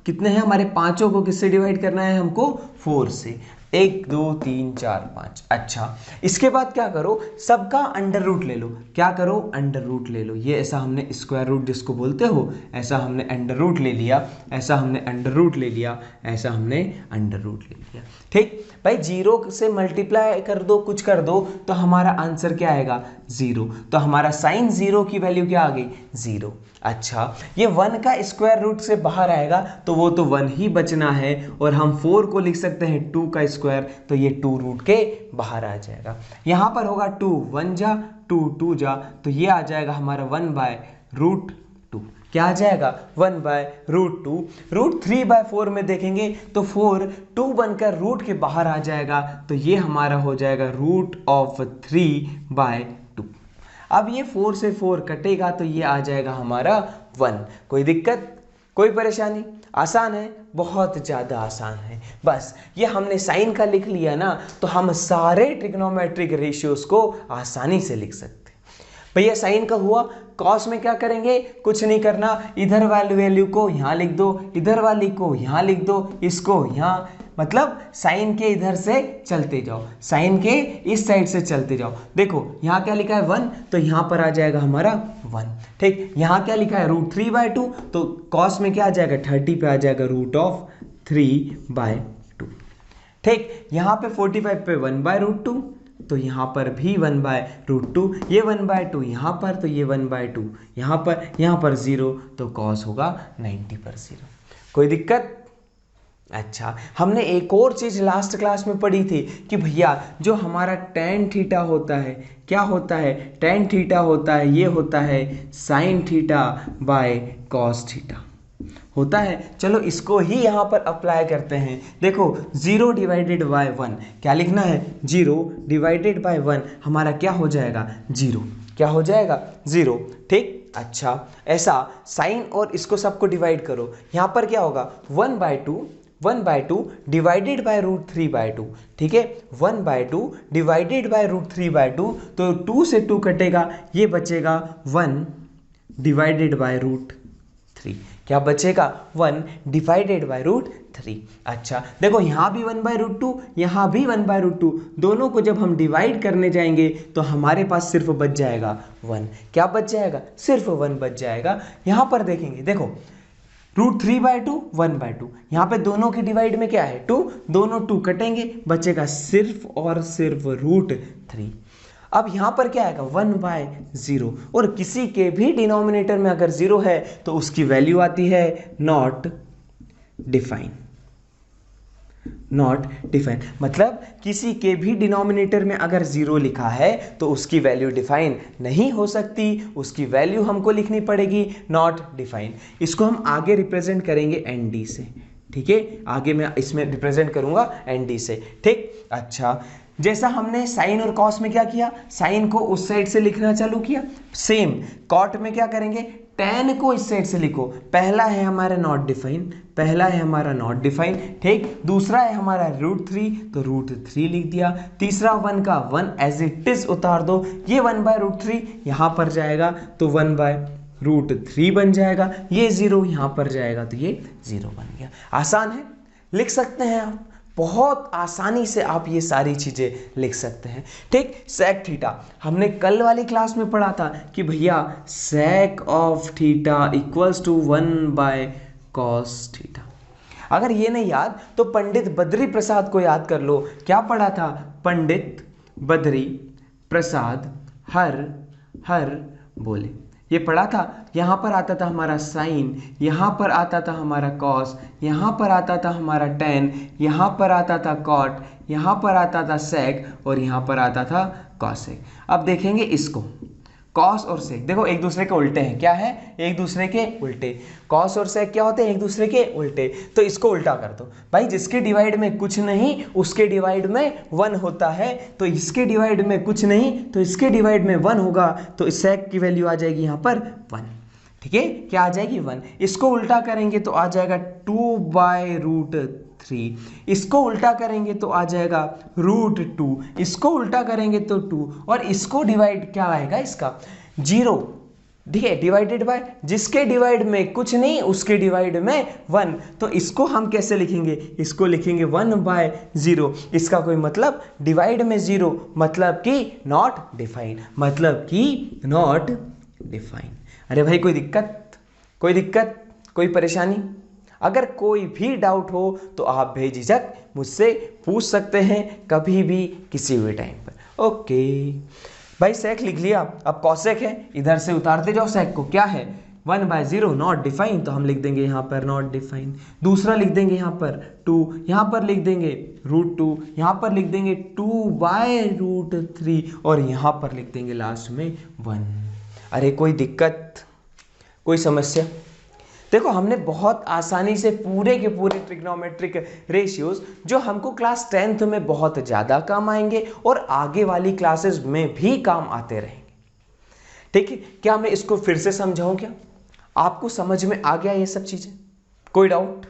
कितने हैं हमारे, पांचों को किससे डिवाइड करना है हमको, 4 से। 1 2 3 4 5। अच्छा, इसके बाद क्या करो, सबका अंडर रूट ले लो। क्या करो, अंडर रूट ले लो। ये ऐसा हमने स्क्वायर रूट जिसको बोलते हो, ऐसा हमने अंडर रूट ले लिया, ऐसा हमने अंडर रूट ले लिया, ऐसा हमने अंडर रूट ले लिया। ठीक भाई, 0 से मल्टीप्लाई कर दो, कुछ कर दो, तो हमारा आंसर क्या आएगा, 0। तो हमारा साइन 0 की वैल्यू क्या आ गई, 0। अच्छा, ये 1 का स्क्वायर रूट से बाहर आएगा तो वो तो 1 ही बचना है, और हम 4 को लिख सकते हैं 2 का स्क्वायर, तो ये 2 रूट के बाहर आ जाएगा। यहां पर होगा 2 1 जा, 2 2 जा, तो ये आ जाएगा हमारा 1/√2। क्या आ जाएगा, 1/√2। √3/4 में देखेंगे तो 4 2 बनकर रूट के बाहर आ जाएगा, तो ये हमारा हो जाएगा √3/2। अब ये 4 से 4 कटेगा तो ये आ जाएगा हमारा 1। कोई दिक्कत, कोई परेशानी? आसान है, बहुत ज़्यादा आसान है। बस ये हमने साइन का लिख लिया ना, तो हम सारे ट्रिग्नोमेट्रिक रेशियोज को आसानी से लिख सकते हैं। भैया साइन का हुआ, कॉस में क्या करेंगे, कुछ नहीं करना, इधर वाली वैल्यू को यहाँ लिख दो, इधर वाली को यहाँ लिख दो, इसको यहाँ, मतलब साइन के इधर से चलते जाओ, साइन के इस साइड से चलते जाओ। देखो यहाँ क्या लिखा है 1, तो यहाँ पर आ जाएगा हमारा 1। ठीक, यहाँ क्या लिखा है √3/2, तो कॉस में क्या आ जाएगा, 30 पे आ जाएगा √3/2। ठीक, यहाँ पे 45 पे 1/√2, तो यहाँ पर भी 1/√2, ये 1/2 यहाँ पर, तो ये 1/2 यहाँ पर 0, तो कॉस होगा 90 पर 0। कोई दिक्कत? अच्छा, हमने एक और चीज़ लास्ट क्लास में पढ़ी थी कि भैया जो हमारा tan थीटा होता है, क्या होता है, tan थीटा होता है, ये होता है sin theta by cos theta होता है। चलो इसको ही यहाँ पर अप्लाई करते हैं। देखो 0 डिवाइडेड बाय 1, क्या लिखना है, 0 डिवाइडेड बाय 1 हमारा क्या हो जाएगा, 0, क्या हो जाएगा, 0, ठीक। अच्छा, ऐसा साइन और इसको सबको डिवाइड करो, यहाँ पर क्या होगा, 1/2 डिवाइडेड बाय √3/2, ठीक है, 1/2 डिवाइडेड बाय √3/2, तो 2 से 2 कटेगा, ये बचेगा 1 डिवाइडेड बाय √3, क्या बचेगा, 1 डिवाइडेड बाय √3। अच्छा देखो यहाँ भी 1/√2, यहाँ भी 1/√2, दोनों को जब हम डिवाइड करने जाएंगे तो हमारे पास सिर्फ बच जाएगा 1, क्या बच जाएगा, सिर्फ 1 बच जाएगा। यहाँ पर देखेंगे, देखो √3/2 1/2, यहाँ पे दोनों की डिवाइड में क्या है, 2, दोनों 2 कटेंगे, बचेगा सिर्फ और सिर्फ √3। अब यहाँ पर क्या आएगा, 1/0, और किसी के भी डिनोमिनेटर में अगर 0 है तो उसकी वैल्यू आती है नॉट डिफाइन, नॉट डिफाइन, मतलब किसी के भी डिनोमिनेटर में अगर 0 लिखा है तो उसकी वैल्यू डिफाइन नहीं हो सकती, उसकी वैल्यू हमको लिखनी पड़ेगी नॉट डिफाइन। इसको हम आगे रिप्रेजेंट करेंगे ND से, ठीक है, आगे मैं इसमें रिप्रेजेंट करूंगा ND से, ठीक। अच्छा, जैसा हमने साइन और कॉस में क्या किया, साइन को उस साइड से लिखना चालू किया, सेम कॉट में क्या करेंगे, tan को इस साइड से लिखो, पहला है हमारा नॉट डिफाइन, पहला है हमारा नॉट डिफाइन, ठीक, दूसरा है हमारा √3, तो √3 लिख दिया, तीसरा 1 का 1 एज इट इज उतार दो, ये 1/√3 यहाँ पर जाएगा तो 1/√3 बन जाएगा, ये 0 यहाँ पर जाएगा तो ये 0 बन गया। आसान है, लिख सकते हैं आप, बहुत आसानी से आप ये सारी चीज़ें लिख सकते हैं, ठीक। सेक थीटा हमने कल वाली क्लास में पढ़ा था कि भैया sec of theta equals to 1/cos theta. अगर ये नहीं याद तो पंडित बद्री प्रसाद को याद कर लो, क्या पढ़ा था, पंडित बद्री प्रसाद हर बोले, ये पढ़ा था। यहाँ पर आता था हमारा साइन, यहाँ पर आता था हमारा कॉस, यहाँ पर आता था हमारा टेन, यहाँ पर आता था कॉट, यहाँ पर आता था सेक और यहाँ पर आता था कॉसेक। अब देखेंगे इसको, कॉस और सेक देखो एक दूसरे के उल्टे हैं, क्या है, एक दूसरे के उल्टे, कॉस और सेक क्या होते हैं, एक दूसरे के उल्टे, तो इसको उल्टा कर दो भाई, जिसके डिवाइड में कुछ नहीं उसके डिवाइड में 1 होता है, तो इसके डिवाइड में कुछ नहीं तो इसके डिवाइड में 1 होगा, तो इस सेक की वैल्यू आ जाएगी यहाँ पर 1, ठीक है, क्या आ जाएगी 1। इसको उल्टा करेंगे तो आ जाएगा 2/√3, इसको उल्टा करेंगे तो आ जाएगा √2, इसको उल्टा करेंगे तो 2, और इसको डिवाइड क्या आएगा इसका 0, ठीक है, डिवाइडेड बाय, जिसके डिवाइड में कुछ नहीं उसके डिवाइड में 1, तो इसको हम कैसे लिखेंगे, इसको लिखेंगे 1/0, इसका कोई मतलब डिवाइड में 0, मतलब कि नॉट डिफाइन, मतलब कि नॉट डिफाइन। अरे भाई कोई दिक्कत, कोई दिक्कत, कोई परेशानी, अगर कोई भी डाउट हो तो आप बेझिझक मुझसे पूछ सकते हैं कभी भी किसी भी टाइम पर। ओके भाई, सेक लिख लिया, अब कॉसेक है, इधर से उतारते जाओ सेक को, क्या है 1/0 नॉट डिफाइन, तो हम लिख देंगे यहाँ पर नॉट डिफाइन, दूसरा लिख देंगे यहाँ पर 2, यहाँ पर लिख देंगे √2, यहाँ पर लिख देंगे 2/√3 और यहाँ पर लिख देंगे लास्ट में 1। अरे कोई दिक्कत, कोई समस्या, देखो हमने बहुत आसानी से पूरे के पूरे ट्रिग्नोमेट्रिक रेशियोज जो हमको क्लास 10th में बहुत ज़्यादा काम आएंगे और आगे वाली क्लासेस में भी काम आते रहेंगे, ठीक है। क्या मैं इसको फिर से समझाऊं, क्या आपको समझ में आ गया ये सब चीज़ें, कोई डाउट?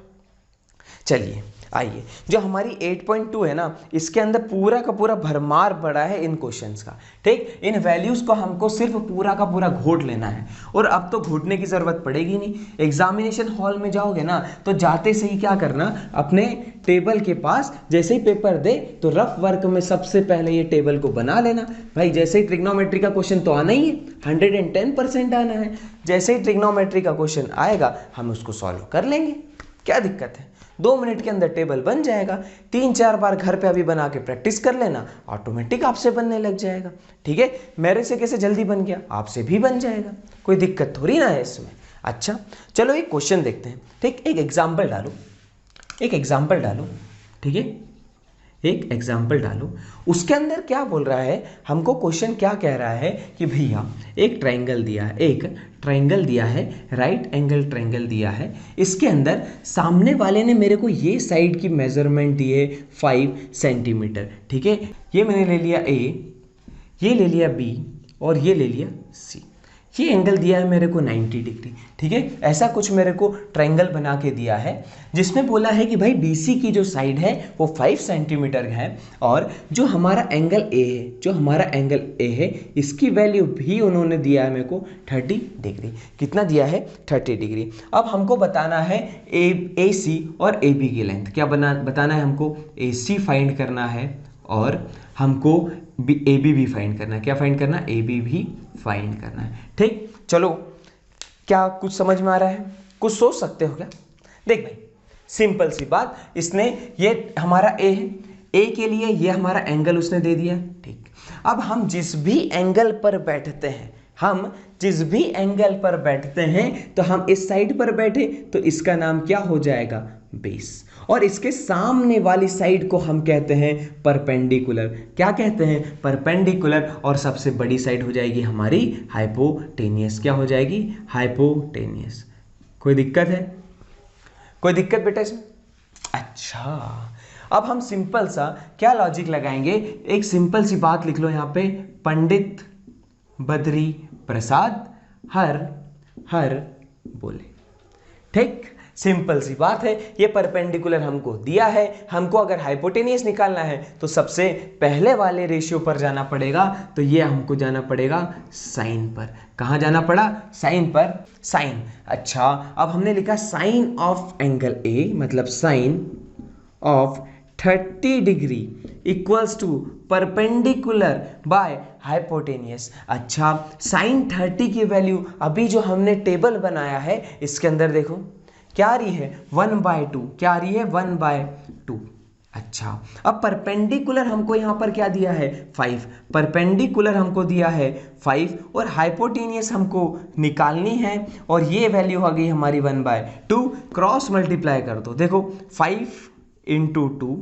चलिए आइए, जो हमारी 8.2 है ना, इसके अंदर पूरा का पूरा भरमार पड़ा है इन क्वेश्चंस का, ठीक। इन वैल्यूज को हमको सिर्फ पूरा का पूरा घोट लेना है, और अब तो घोटने की जरूरत पड़ेगी नहीं। एग्जामिनेशन हॉल में जाओगे ना तो जाते से ही क्या करना, अपने टेबल के पास जैसे ही पेपर दे तो रफ वर्क में सबसे पहले ये टेबल को बना लेना भाई। जैसे ही ट्रिग्नोमेट्री का क्वेश्चन तो आना ही है, 110% आना है, जैसे ही ट्रिग्नोमेट्री का क्वेश्चन आएगा हम उसको सॉल्व कर लेंगे, क्या दिक्कत है, 2 मिनट के अंदर टेबल बन जाएगा। 3-4 बार घर पे अभी बना के प्रैक्टिस कर लेना, ऑटोमेटिक आपसे बनने लग जाएगा, ठीक है। मेरे से कैसे जल्दी बन गया, आपसे भी बन जाएगा, कोई दिक्कत थोड़ी ना है इसमें। अच्छा चलो एक क्वेश्चन देखते हैं, ठीक, एक एग्जाम्पल डालो। एक एग्जाम्पल डालो, ठीक है, एक एग्जाम्पल डालो। उसके अंदर क्या बोल रहा है, हमको क्वेश्चन क्या कह रहा है कि भैया एक ट्रायंगल दिया है, एक ट्रायंगल दिया है, राइट एंगल ट्रायंगल दिया है। इसके अंदर सामने वाले ने मेरे को ये साइड की मेजरमेंट दी है 5 सेंटीमीटर, ठीक है। ये मैंने ले लिया ए, ये ले लिया बी और ये ले लिया सी। ये एंगल दिया है मेरे को 90 डिग्री, ठीक है। ऐसा कुछ मेरे को ट्रायंगल बना के दिया है जिसमें बोला है कि भाई BC की जो साइड है वो 5 सेंटीमीटर है और जो हमारा एंगल ए है, जो हमारा एंगल ए है, इसकी वैल्यू भी उन्होंने दिया है मेरे को 30 डिग्री। कितना दिया है? 30 डिग्री। अब हमको बताना है AC और AB की लेंथ। क्या बताना है हमको? AC फाइंड करना है और हमको AB भी फाइंड करना है। क्या फाइंड करना है? AB भी फाइंड करना है, ठीक। चलो, क्या कुछ समझ में आ रहा है? कुछ सोच सकते हो क्या? देख भाई, सिंपल सी बात, इसने ये हमारा ए है, ए के लिए ये हमारा एंगल उसने दे दिया, ठीक। अब हम जिस भी एंगल पर बैठते हैं, हम जिस भी एंगल पर बैठते हैं, तो हम इस साइड पर बैठे तो इसका नाम क्या हो जाएगा? बेस। और इसके सामने वाली साइड को हम कहते हैं परपेंडिकुलर। क्या कहते हैं? परपेंडिकुलर। और सबसे बड़ी साइड हो जाएगी हमारी हाइपोटेनियस। क्या हो जाएगी? हाइपोटेनियस। कोई दिक्कत है? कोई दिक्कत बेटा इसमें? अच्छा, अब हम सिंपल सा क्या लॉजिक लगाएंगे, एक सिंपल सी बात लिख लो यहां पे, पंडित बद्री प्रसाद हर हर बोले, ठीक। सिंपल सी बात है, ये परपेंडिकुलर हमको दिया है, हमको अगर हाइपोटेनियस निकालना है तो सबसे पहले वाले रेशियो पर जाना पड़ेगा, तो ये हमको जाना पड़ेगा साइन पर। कहाँ जाना पड़ा? साइन पर। साइन, अच्छा, अब हमने लिखा साइन ऑफ एंगल ए, मतलब sine of 30 degree equals to perpendicular by hypotenuse. अच्छा, साइन 30 की वैल्यू अभी जो हमने टेबल बनाया है इसके अंदर देखो क्या आ रही है? 1/2। क्या आ रही है? 1/2। अच्छा, अब परपेंडिकुलर हमको यहां पर क्या दिया है? 5। परपेंडिकुलर हमको दिया है 5 और हाइपोटेनियस हमको निकालनी है और ये वैल्यू आ गई हमारी 1/2। क्रॉस मल्टीप्लाई कर दो, देखो 5 × 2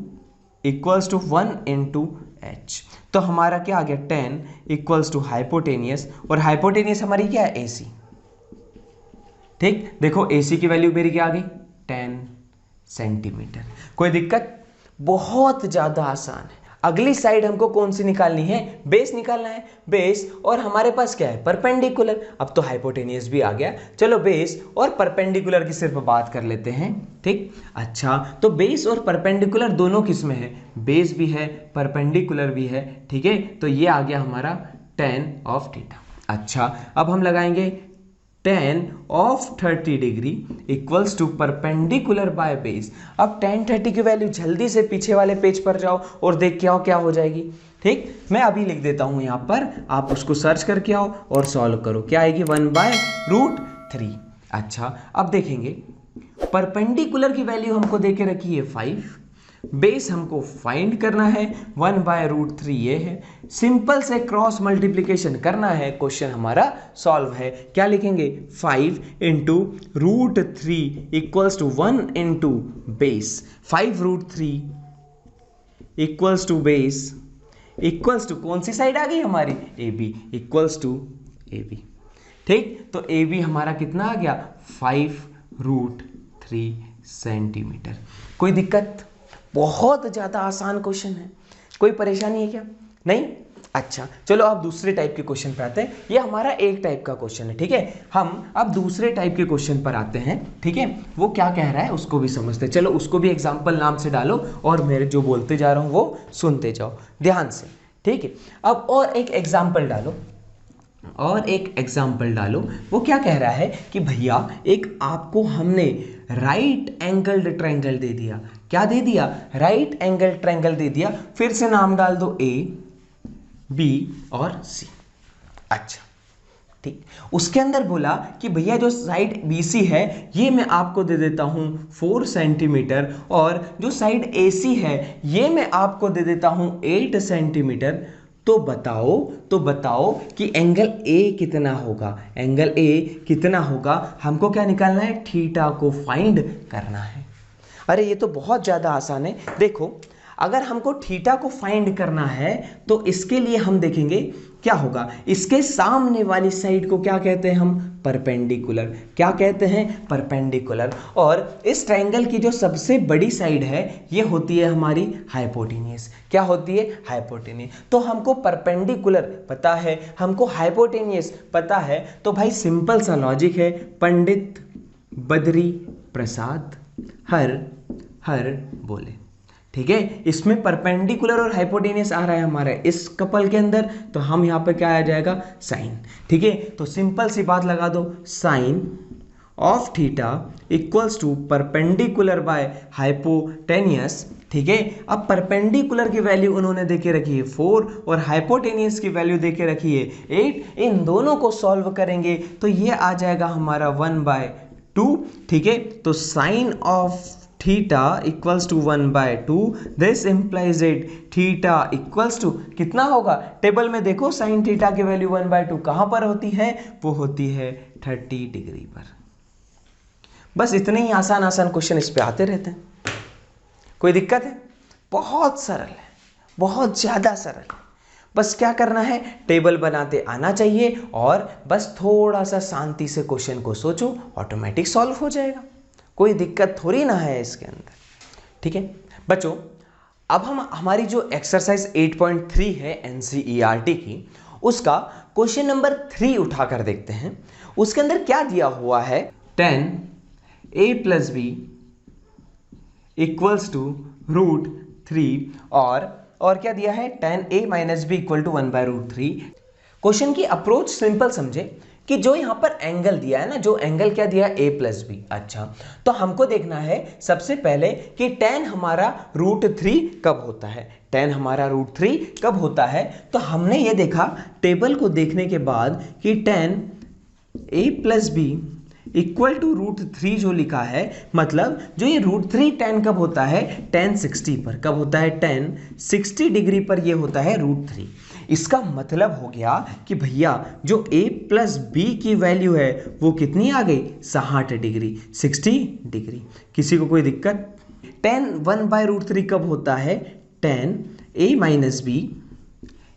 इक्वल्स टू 1 × h। तो हमारा क्या आ गया? 10 इक्वल्स टू हाइपोटेनियस, और हाइपोटेनियस हमारी क्या है? AC, ठीक। देखो AC की वैल्यू मेरी क्या आ गई? 10 सेंटीमीटर। कोई दिक्कत? बहुत ज्यादा आसान है। अगली साइड हमको कौन सी निकालनी है? बेस निकालना है, बेस। और हमारे पास क्या है? परपेंडिकुलर। अब तो हाइपोटेनियस भी आ गया। चलो, बेस और परपेंडिकुलर की सिर्फ बात कर लेते हैं, ठीक। अच्छा, तो बेस और परपेंडिकुलर दोनों किस में है? बेस भी है, परपेंडिकुलर भी है, ठीक है। तो ये आ गया हमारा tan of θ। अच्छा, अब हम लगाएंगे tan of 30 degree equals to perpendicular by base. अब tan 30 की वैल्यू जल्दी से पीछे वाले पेज पर जाओ और देख के आओ क्या हो जाएगी, ठीक। मैं अभी लिख देता हूं यहां पर, आप उसको सर्च करके आओ और सॉल्व करो। क्या आएगी? 1/√3। अच्छा, अब देखेंगे परपेंडिकुलर की वैल्यू हमको दे के रखी है 5, बेस हमको फाइंड करना है 1/√3 ये है। सिंपल से क्रॉस मल्टीप्लिकेशन करना है, क्वेश्चन हमारा सॉल्व है। क्या लिखेंगे? 5 × √3 equals to 1 × base. 5√3 equals to base equals to कौन सी साइड आ गई हमारी? AB, इक्वल्स टू AB, ठीक। तो AB हमारा कितना आ गया? 5√3 सेंटीमीटर। कोई दिक्कत? बहुत ज़्यादा आसान क्वेश्चन है। कोई परेशानी है क्या? नहीं? अच्छा, चलो अब दूसरे टाइप के क्वेश्चन पे आते हैं। ये हमारा एक टाइप का क्वेश्चन है, ठीक है। हम अब दूसरे टाइप के क्वेश्चन पर आते हैं, ठीक है। वो क्या कह रहा है उसको भी समझते हैं। चलो, उसको भी एग्जाम्पल नाम से डालो और मेरे जो बोलते जा रहा हूँ वो सुनते जाओ ध्यान से, ठीक है। अब और एक एग्जाम्पल डालो, और एक एग्जाम्पल डालो। वो क्या कह रहा है कि भैया एक आपको हमने राइट एंगल्ड ट्रायंगल दे दिया। क्या दे दिया? राइट एंगल ट्रायंगल दे दिया। फिर से नाम डाल दो A, B और C। अच्छा, ठीक। उसके अंदर बोला कि भैया जो साइड BC है ये मैं आपको दे देता हूं 4 सेंटीमीटर, और जो साइड AC है ये मैं आपको दे देता हूं 8 सेंटीमीटर। तो बताओ कि एंगल A कितना होगा? एंगल A कितना होगा? हमको क्या निकालना है? थीटा को फाइंड करना है। अरे ये तो बहुत ज़्यादा आसान है। देखो, अगर हमको थीटा को फाइंड करना है तो इसके लिए हम देखेंगे क्या होगा। इसके सामने वाली साइड को क्या कहते हैं हम, परपेंडिकुलर। क्या कहते हैं, परपेंडिकुलर। और इस ट्रायंगल की जो सबसे बड़ी साइड है ये होती है हमारी हाइपोटेनियस। क्या होती है, हाइपोटेनियस। तो हमको परपेंडिकुलर पता है, हमको हाइपोटेनियस पता है, तो भाई सिंपल सा लॉजिक है, पंडित बद्री प्रसाद हर हर बोले। ठीक है, इसमें परपेंडिकुलर और हाइपोटेनियस आ रहा है हमारे इस कपल के अंदर, तो हम यहाँ पे क्या आ जाएगा, साइन। ठीक है, तो सिंपल सी बात लगा दो, sine of theta equals to perpendicular by hypotenuse. ठीक है, अब परपेंडिकुलर की वैल्यू उन्होंने देके रखी है 4 और हाइपोटेनियस की वैल्यू देके रखी है 8। इन दोनों को सॉल्व करेंगे तो ये आ जाएगा हमारा 1/2। ठीक है, तो sine of theta equals to 1/2, this implies it theta equals to कितना होगा, टेबल में देखो साइन थीटा की वैल्यू 1/2 कहां पर होती है, वो होती है 30 डिग्री पर। बस इतने ही आसान आसान क्वेश्चन इस पे आते रहते हैं। कोई दिक्कत है, बहुत सरल है, बहुत ज्यादा सरल है। बस क्या करना है, टेबल बनाते आना चाहिए और बस थोड़ा सा शांति से क्वेश्चन को सोचो, ऑटोमेटिक सॉल्व हो जाएगा। कोई दिक्कत थोड़ी ना है इसके अंदर। ठीक है बच्चों, अब हम हमारी जो एक्सरसाइज 8.3 है एनसीईआरटी की, उसका क्वेश्चन नंबर 3 उठाकर देखते हैं। उसके अंदर क्या दिया हुआ है, 10a + b इक्वल्स टू √3 और क्या दिया है, 10a - b = 1/√3। क्वेश्चन की अप्रोच सिंपल समझे कि जो यहां पर एंगल दिया है ना, जो एंगल क्या दिया है, a + b। अच्छा, तो हमको देखना है सबसे पहले कि tan हमारा √3 कब होता है, tan हमारा √3 कब होता है। तो हमने ये देखा टेबल को देखने के बाद कि tan a + b equal to √3 जो लिखा है, मतलब जो ये √3 tan कब होता है, tan 60 पर। कब होता है, tan 60 डिग्री पर ये होता है √3। इसका मतलब हो गया कि भैया जो a + b की वैल्यू है वो कितनी आ गई, 60 डिग्री, 60 डिग्री। किसी को कोई दिक्कत। tan 1/√3 कब होता है, tan a - b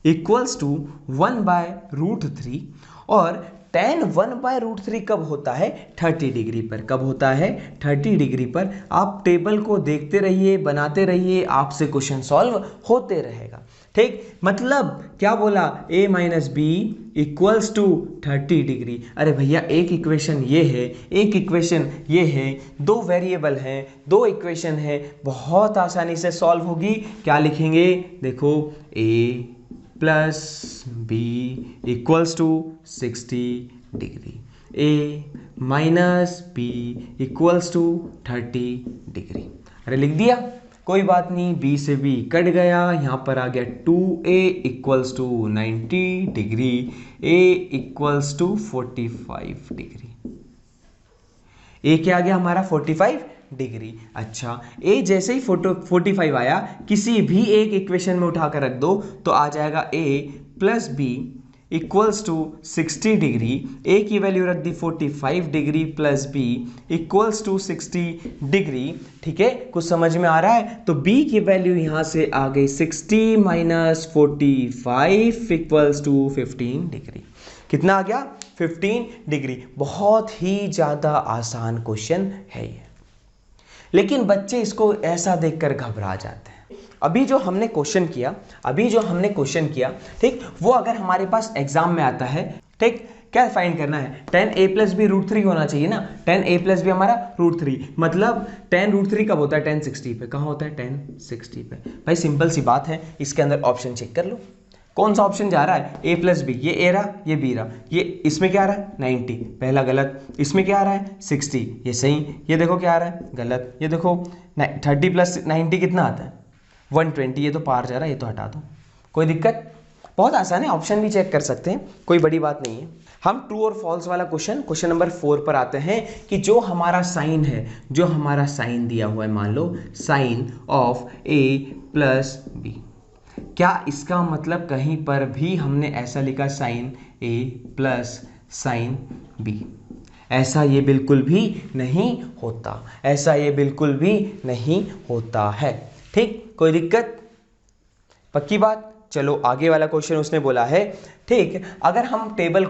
equals to 1/√3 और tan 1/√3 कब होता है, 30 डिग्री पर। कब होता है, 30 डिग्री पर। आप टेबल को देखते रहिए, बनाते रहिए, आपसे क्वेश्चन सॉल्व होते रहेगा। ठीक, मतलब क्या बोला, a - b equals to 30 degree. अरे भैया एक इक्वेशन ये है, एक इक्वेशन ये है, दो वेरिएबल हैं, दो इक्वेशन है, बहुत आसानी से सॉल्व होगी। क्या लिखेंगे, देखो a + b equals to 60 degree, a - b equals to 30 degree. अरे लिख दिया, कोई बात नहीं, b से b कट गया, यहां पर आ गया 2a equals to 90 degree, a equals to 45 degree. a क्या आ गया हमारा, 45 डिग्री। अच्छा, a जैसे ही 45 आया, किसी भी एक इक्वेशन में उठाकर रख दो तो आ जाएगा a + b equals to 60 degree. a की वैल्यू रख दी 45 degree + b equals to 60 degree. ठीक है, कुछ समझ में आ रहा है। तो b की वैल्यू यहां से आ गई 60 - 45 इक्वल्स टू 15 डिग्री। कितना आ गया, 15 डिग्री। बहुत ही ज्यादा आसान क्वेश्चन है ये, लेकिन बच्चे इसको ऐसा देखकर घबरा जाते हैं। अभी जो हमने क्वेश्चन किया, ठीक, वो अगर हमारे पास एग्जाम में आता है, ठीक, क्या फाइंड करना है, tan a + b √3 होना चाहिए ना। tan a + b हमारा √3, मतलब tan √3 कब होता है, tan 60 पे। कहाँ होता है, tan 60 पे। भाई सिंपल सी बात है, इसके अंदर ऑप्शन चेक कर लो, कौन सा ऑप्शन जा रहा है, a + b। ये a रहा, ये b रहा, ये इसमें क्या आ रहा है, 90, पहला गलत। इसमें क्या आ रहा है, 60, ये सही। ये देखो क्या आ रहा है, गलत। ये देखो 30 + 90 कितना आता है, 120। ये तो पार जा रहा है, ये तो हटा दो। कोई दिक्कत, बहुत आसान है, ऑप्शन भी चेक कर सकते हैं, कोई बड़ी बात नहीं है। हम ट्रू और फॉल्स वाला क्वेश्चन नंबर 4 पर आते हैं कि जो हमारा साइन है, जो हमारा साइन दिया हुआ है, मान लो साइन ऑफ a + b, क्या इसका मतलब कहीं पर भी हमने ऐसा लिखा साइन a + साइन b। ऐसा ये बिल्कुल भी नहीं होता, ऐसा ये बिल्कुल भी नहीं होता है। ठीक, कोई दिक्कत? पक्की बात। चलो आगे वाला क्वेश्चन उसने बोला है, ठीक, अगर हम टेबल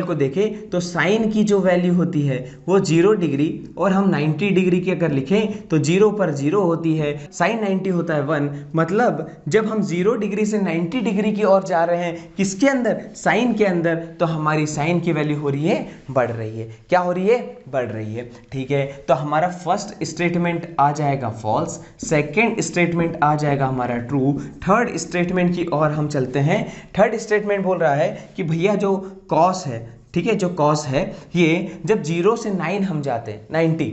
को देखें तो साइन की जो वैल्यू होती है वो 0 डिग्री और हम 90 डिग्री की अगर लिखें तो 0 पर 0 होती है, साइन 90 होता है 1। मतलब जब हम 0 डिग्री से 90 डिग्री की ओर जा रहे हैं, किसके अंदर? साइन के अंदर, तो हमारी साइन की वैल्यू हो रही है, बढ़ रही है। क्या हो रही है? बढ़ रही है। ठीक है, तो हमारा फर्स्ट स्टेटमेंट आ जाएगा फॉल्स, सेकेंड स्टेटमेंट आ जाएगा हमारा ट्रू, थर्ड स्टेटमेंट की ओर हम चलते हैं। थर्ड स्टेटमेंट बोल रहा है कि भैया जो कॉस है, ठीक है, जो कॉस है ये जब 0 से 9 हम जाते हैं, 90,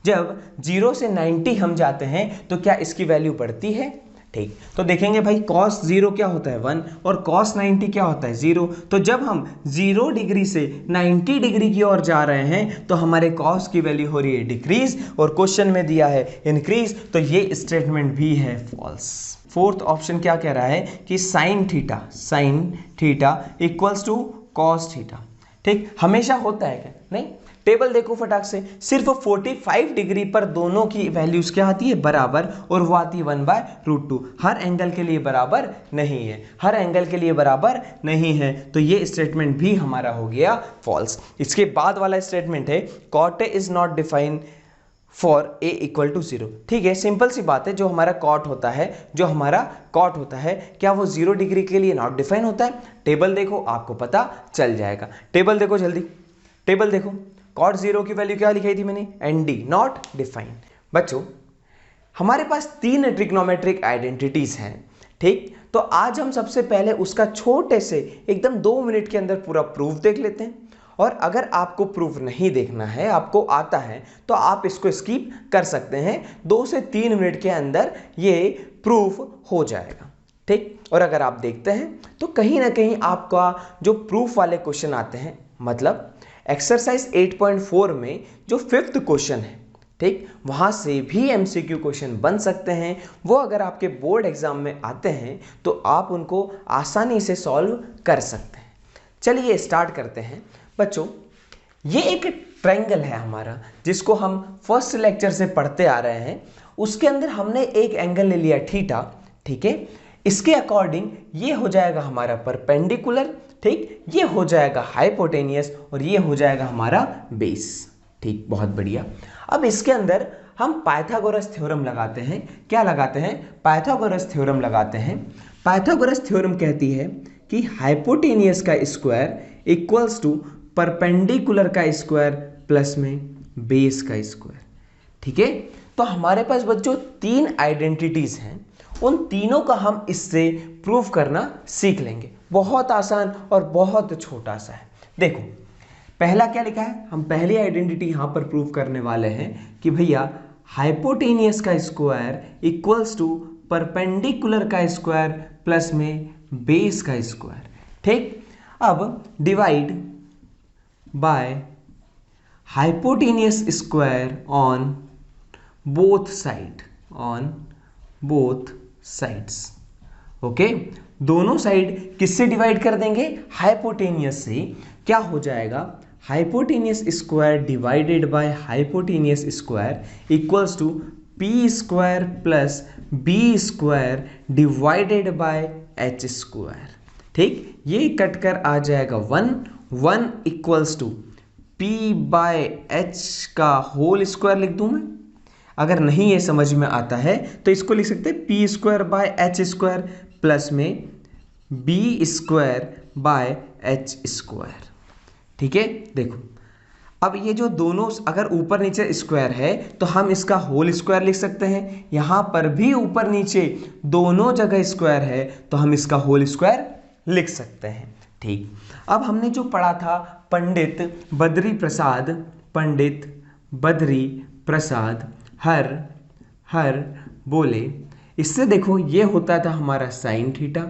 जब 0 से 90 हम जाते हैं तो क्या इसकी वैल्यू बढ़ती है? ठीक, तो देखेंगे भाई cos 0 क्या होता है 1 और cos 90 क्या होता है 0। तो जब हम 0 डिग्री से 90 डिग्री की ओर जा रहे हैं तो हमारे cos की वैल्यू हो रही है डिक्रीज और क्वेश्चन में दिया है इंक्रीज, तो ये स्टेटमेंट भी है फॉल्स। फोर्थ ऑप्शन क्या कह रहा है कि sine theta equals to cos theta. ठीक, हमेशा होता है क्या? नहीं। टेबल देखो फटाक से, सिर्फ 45 डिग्री पर दोनों की वैल्यूज क्या आती है? बराबर, और वो आती है 1/√2। हर एंगल के लिए बराबर नहीं है, हर एंगल के लिए बराबर नहीं है, तो ये स्टेटमेंट भी हमारा हो गया फॉल्स। इसके बाद वाला स्टेटमेंट है cot A is not defined for a equal to 0। ठीक है, सिंपल सी बात है, जो हमारा कॉट होता है क्या वो 0 डिग्री के लिए नॉट डिफाइन होता है? टेबल देखो, आपको पता चल जाएगा। टेबल देखो जल्दी, टेबल देखो, कॉट 0 की वैल्यू क्या लिखाई थी मैंने? ND, not define. बच्चों हमारे पास 3 ट्रिग्नोमेट्रिक आइडेंटिटीज हैं। ठीक, तो आज हम सबसे पहले उसका छोटे से एकदम 2 मिनट के अंदर पूरा प्रूफ देख लेते हैं, और अगर आपको प्रूफ नहीं देखना है, आपको आता है, तो आप इसको स्किप कर सकते हैं। 2 से 3 मिनट के अंदर ये प्रूफ हो जाएगा। ठीक, और अगर आप देखते हैं तो कहीं ना कहीं आपका जो प्रूफ वाले क्वेश्चन आते हैं, मतलब एक्सरसाइज 8.4 में जो 5th क्वेश्चन है, ठीक, वहां से भी MCQ क्वेश्चन बन सकते हैं। वो अगर आपके बोर्ड एग्जाम में आते हैं तो आप उनको आसानी से सॉल्व कर सकते हैं। चलिए स्टार्ट करते हैं। बच्चों ये एक ट्रायंगल है हमारा, जिसको हम फर्स्ट लेक्चर से पढ़ते आ रहे हैं। उसके अंदर हमने एक एंगल ले लिया थीटा। ठीक है, इसके अकॉर्डिंग ये हो जाएगा हमारा परपेंडिकुलर, ठीक, ये हो जाएगा हाइपोटेनियस और ये हो जाएगा हमारा बेस। ठीक, बहुत बढ़िया। अब इसके अंदर हम पाइथागोरस थ्योरम लगाते हैं। क्या लगाते हैं? पाइथागोरस थ्योरम लगाते हैं। पाइथागोरस थ्योरम कहती है कि हाइपोटेनियस का स्क्वायर इक्वल्स टू परपेंडिकुलर का स्क्वायर प्लस में बेस का स्क्वायर। ठीक है, तो हमारे पास बच्चों 3 आइडेंटिटीज हैं, उन तीनों का हम इससे प्रूफ करना सीख लेंगे। बहुत आसान और बहुत छोटा सा है। देखो पहला क्या लिखा है, हम पहली आइडेंटिटी यहां पर प्रूफ करने वाले हैं कि भैया हाइपोटेनियस का स्क्वायर इक्वल्स टू परपेंडिकुलर का स्क्वायर प्लस में बेस का स्क्वायर। ठीक, अब divide by hypotenuse square on both sides. Okay, दोनों साइड किससे डिवाइड कर देंगे? हाइपोटेनियस से। क्या हो जाएगा? Hypotenuse square divided by hypotenuse square equals to P square plus B square divided by H square. ठीक, ये कटकर आ जाएगा 1 equals to P by H का होल स्क्वायर लिख दूं मैं। अगर नहीं ये समझ में आता है तो इसको लिख सकते हैं p square by H square plus में b square by H square. ठीक है, देखो अब ये जो दोनों अगर ऊपर नीचे स्क्वायर है तो हम इसका होल स्क्वायर लिख सकते हैं। यहां पर भी ऊपर नीचे दोनों जगह स्क्वायर है तो हम इसका होल स्क्वायर लिख सकते हैं। ठीक, अब हमने जो पढ़ा था पंडित बद्री प्रसाद हर बोले, इससे देखो ये होता था हमारा साइन थीटा,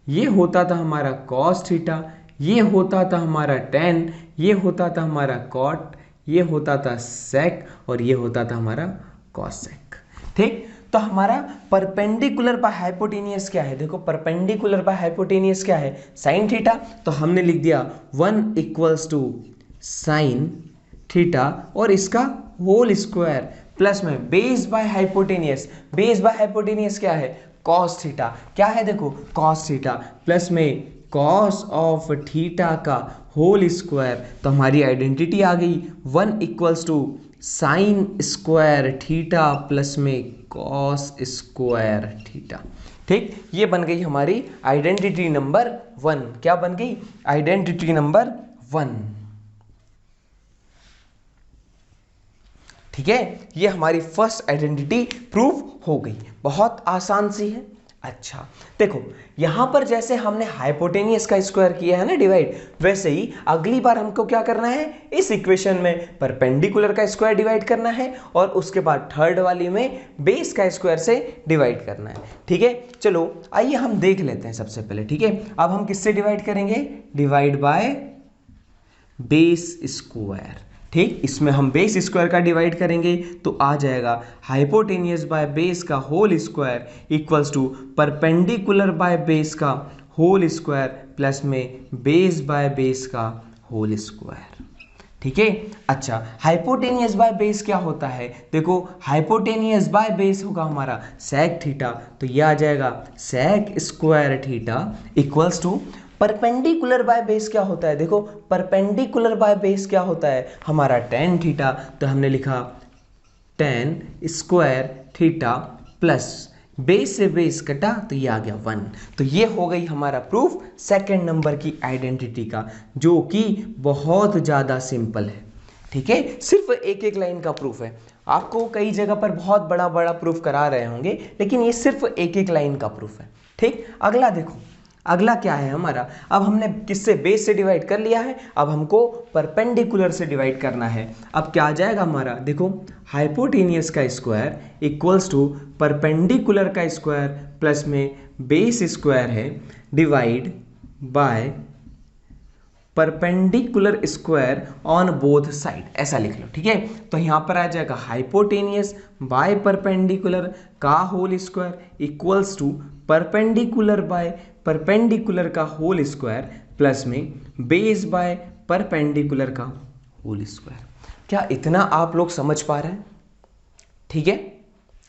ये होता था हमारा कॉस थीटा, ये होता था हमारा टेन, ये होता था हमारा कॉट, ये होता था सेक और ये होता था हमारा कॉसेक। ठीक, तो हमारा परपेंडिकुलर बाय हाइपोटेनियस क्या है? देखो परपेंडिकुलर बाय हाइपोटेनियस क्या है? Sine theta. तो हमने लिख दिया 1 इक्वल्स टू साइन थीटा और इसका होल स्क्वायर प्लस में base by hypotenuse. Base by hypotenuse क्या है? Cos theta. क्या है? देखो कॉस थीटा प्लस में कॉस ऑफ थीटा का होल स्क्वायर। तो हमारी आइडेंटिटी आ गई 1 equals to sine square theta plus में कॉस स्क्वायर थीटा। ठीक, ये बन गई हमारी आइडेंटिटी नंबर 1। क्या बन गई? Identity number 1। ठीक है, ये हमारी फर्स्ट आइडेंटिटी प्रूव हो गई। बहुत आसान सी है। अच्छा देखो, यहां पर जैसे हमने हाइपोटेनियस का स्क्वायर किया है ना डिवाइड, वैसे ही अगली बार हमको क्या करना है, इस इक्वेशन में परपेंडिकुलर का स्क्वायर डिवाइड करना है और उसके बाद थर्ड वाली में बेस का स्क्वायर से डिवाइड करना है। ठीक है, चलो आइए हम देख लेते हैं सबसे पहले। ठीक है, अब हम किससे डिवाइड करेंगे? Divide by base square. ठीक, इसमें हम बेस स्क्वायर का डिवाइड करेंगे तो आ जाएगा हाइपोटेनियस बाय बेस का whole square equals to perpendicular by base का होल स्क्वायर प्लस में बेस बाय बेस का होल स्क्वायर। ठीक है, अच्छा हाइपोटेनियस बाय बेस क्या होता है? देखो हाइपोटेनियस बाय बेस होगा हमारा सेक थीटा, तो यह आ जाएगा sec square theta equals to perpendicular by base क्या होता है? देखो परपेंडिकुलर बाय बेस क्या होता है? हमारा टेन थीटा, तो हमने लिखा ten square theta plus base से बेस कटा तो ये आ गया 1। तो ये हो गई हमारा प्रूफ सेकंड नंबर की आइडेंटिटी का, जो कि बहुत ज़्यादा सिंपल है। ठीक है, सिर्फ एक एक लाइन का प्रूफ है। आपको कई जगह पर बहुत बड़ा बड़ा प्रूफ करा रहे होंगे, लेकिन ये सिर्फ एक एक लाइन का प्रूफ है। ठीक, अगला देखो, अगला क्या है हमारा? अब हमने किससे? बेस से डिवाइड कर लिया है, अब हमको परपेंडिकुलर से डिवाइड करना है। अब क्या आ जाएगा हमारा? देखो हाइपोटेनियस का स्क्वायर इक्वल्स टू परपेंडिकुलर का स्क्वायर प्लस में बेस स्क्वायर है divide by perpendicular square on both side, ऐसा लिख लो। ठीक है, तो यहां पर आ जाएगा हाइपोटेनियस बाय परपेंडिकुलर का whole square equals to perpendicular by perpendicular का होल स्क्वायर प्लस में बेस बाय परपेंडिकुलर का होल स्क्वायर। क्या इतना आप लोग समझ पा रहे हैं? ठीक है,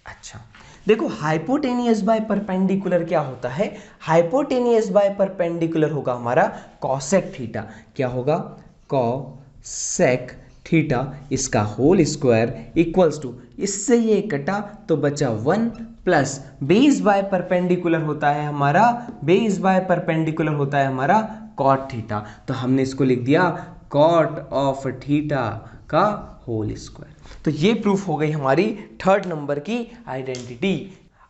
अच्छा देखो हाइपोटेनियस बाय परपेंडिकुलर क्या होता है? हाइपोटेनियस बाय परपेंडिकुलर होगा हमारा कॉसेक थीटा। क्या होगा? कॉसेक थीटा, इसका होल स्क्वायर इक्वल्स टू, इससे ये कटा तो बचा 1 प्लस बेस बाय परपेंडिकुलर होता है हमारा, बेस बाय परपेंडिकुलर होता है हमारा कॉट थीटा, तो हमने इसको लिख दिया कॉट ऑफ थीटा का होल स्क्वायर। तो ये प्रूफ हो गई हमारी थर्ड नंबर की आइडेंटिटी।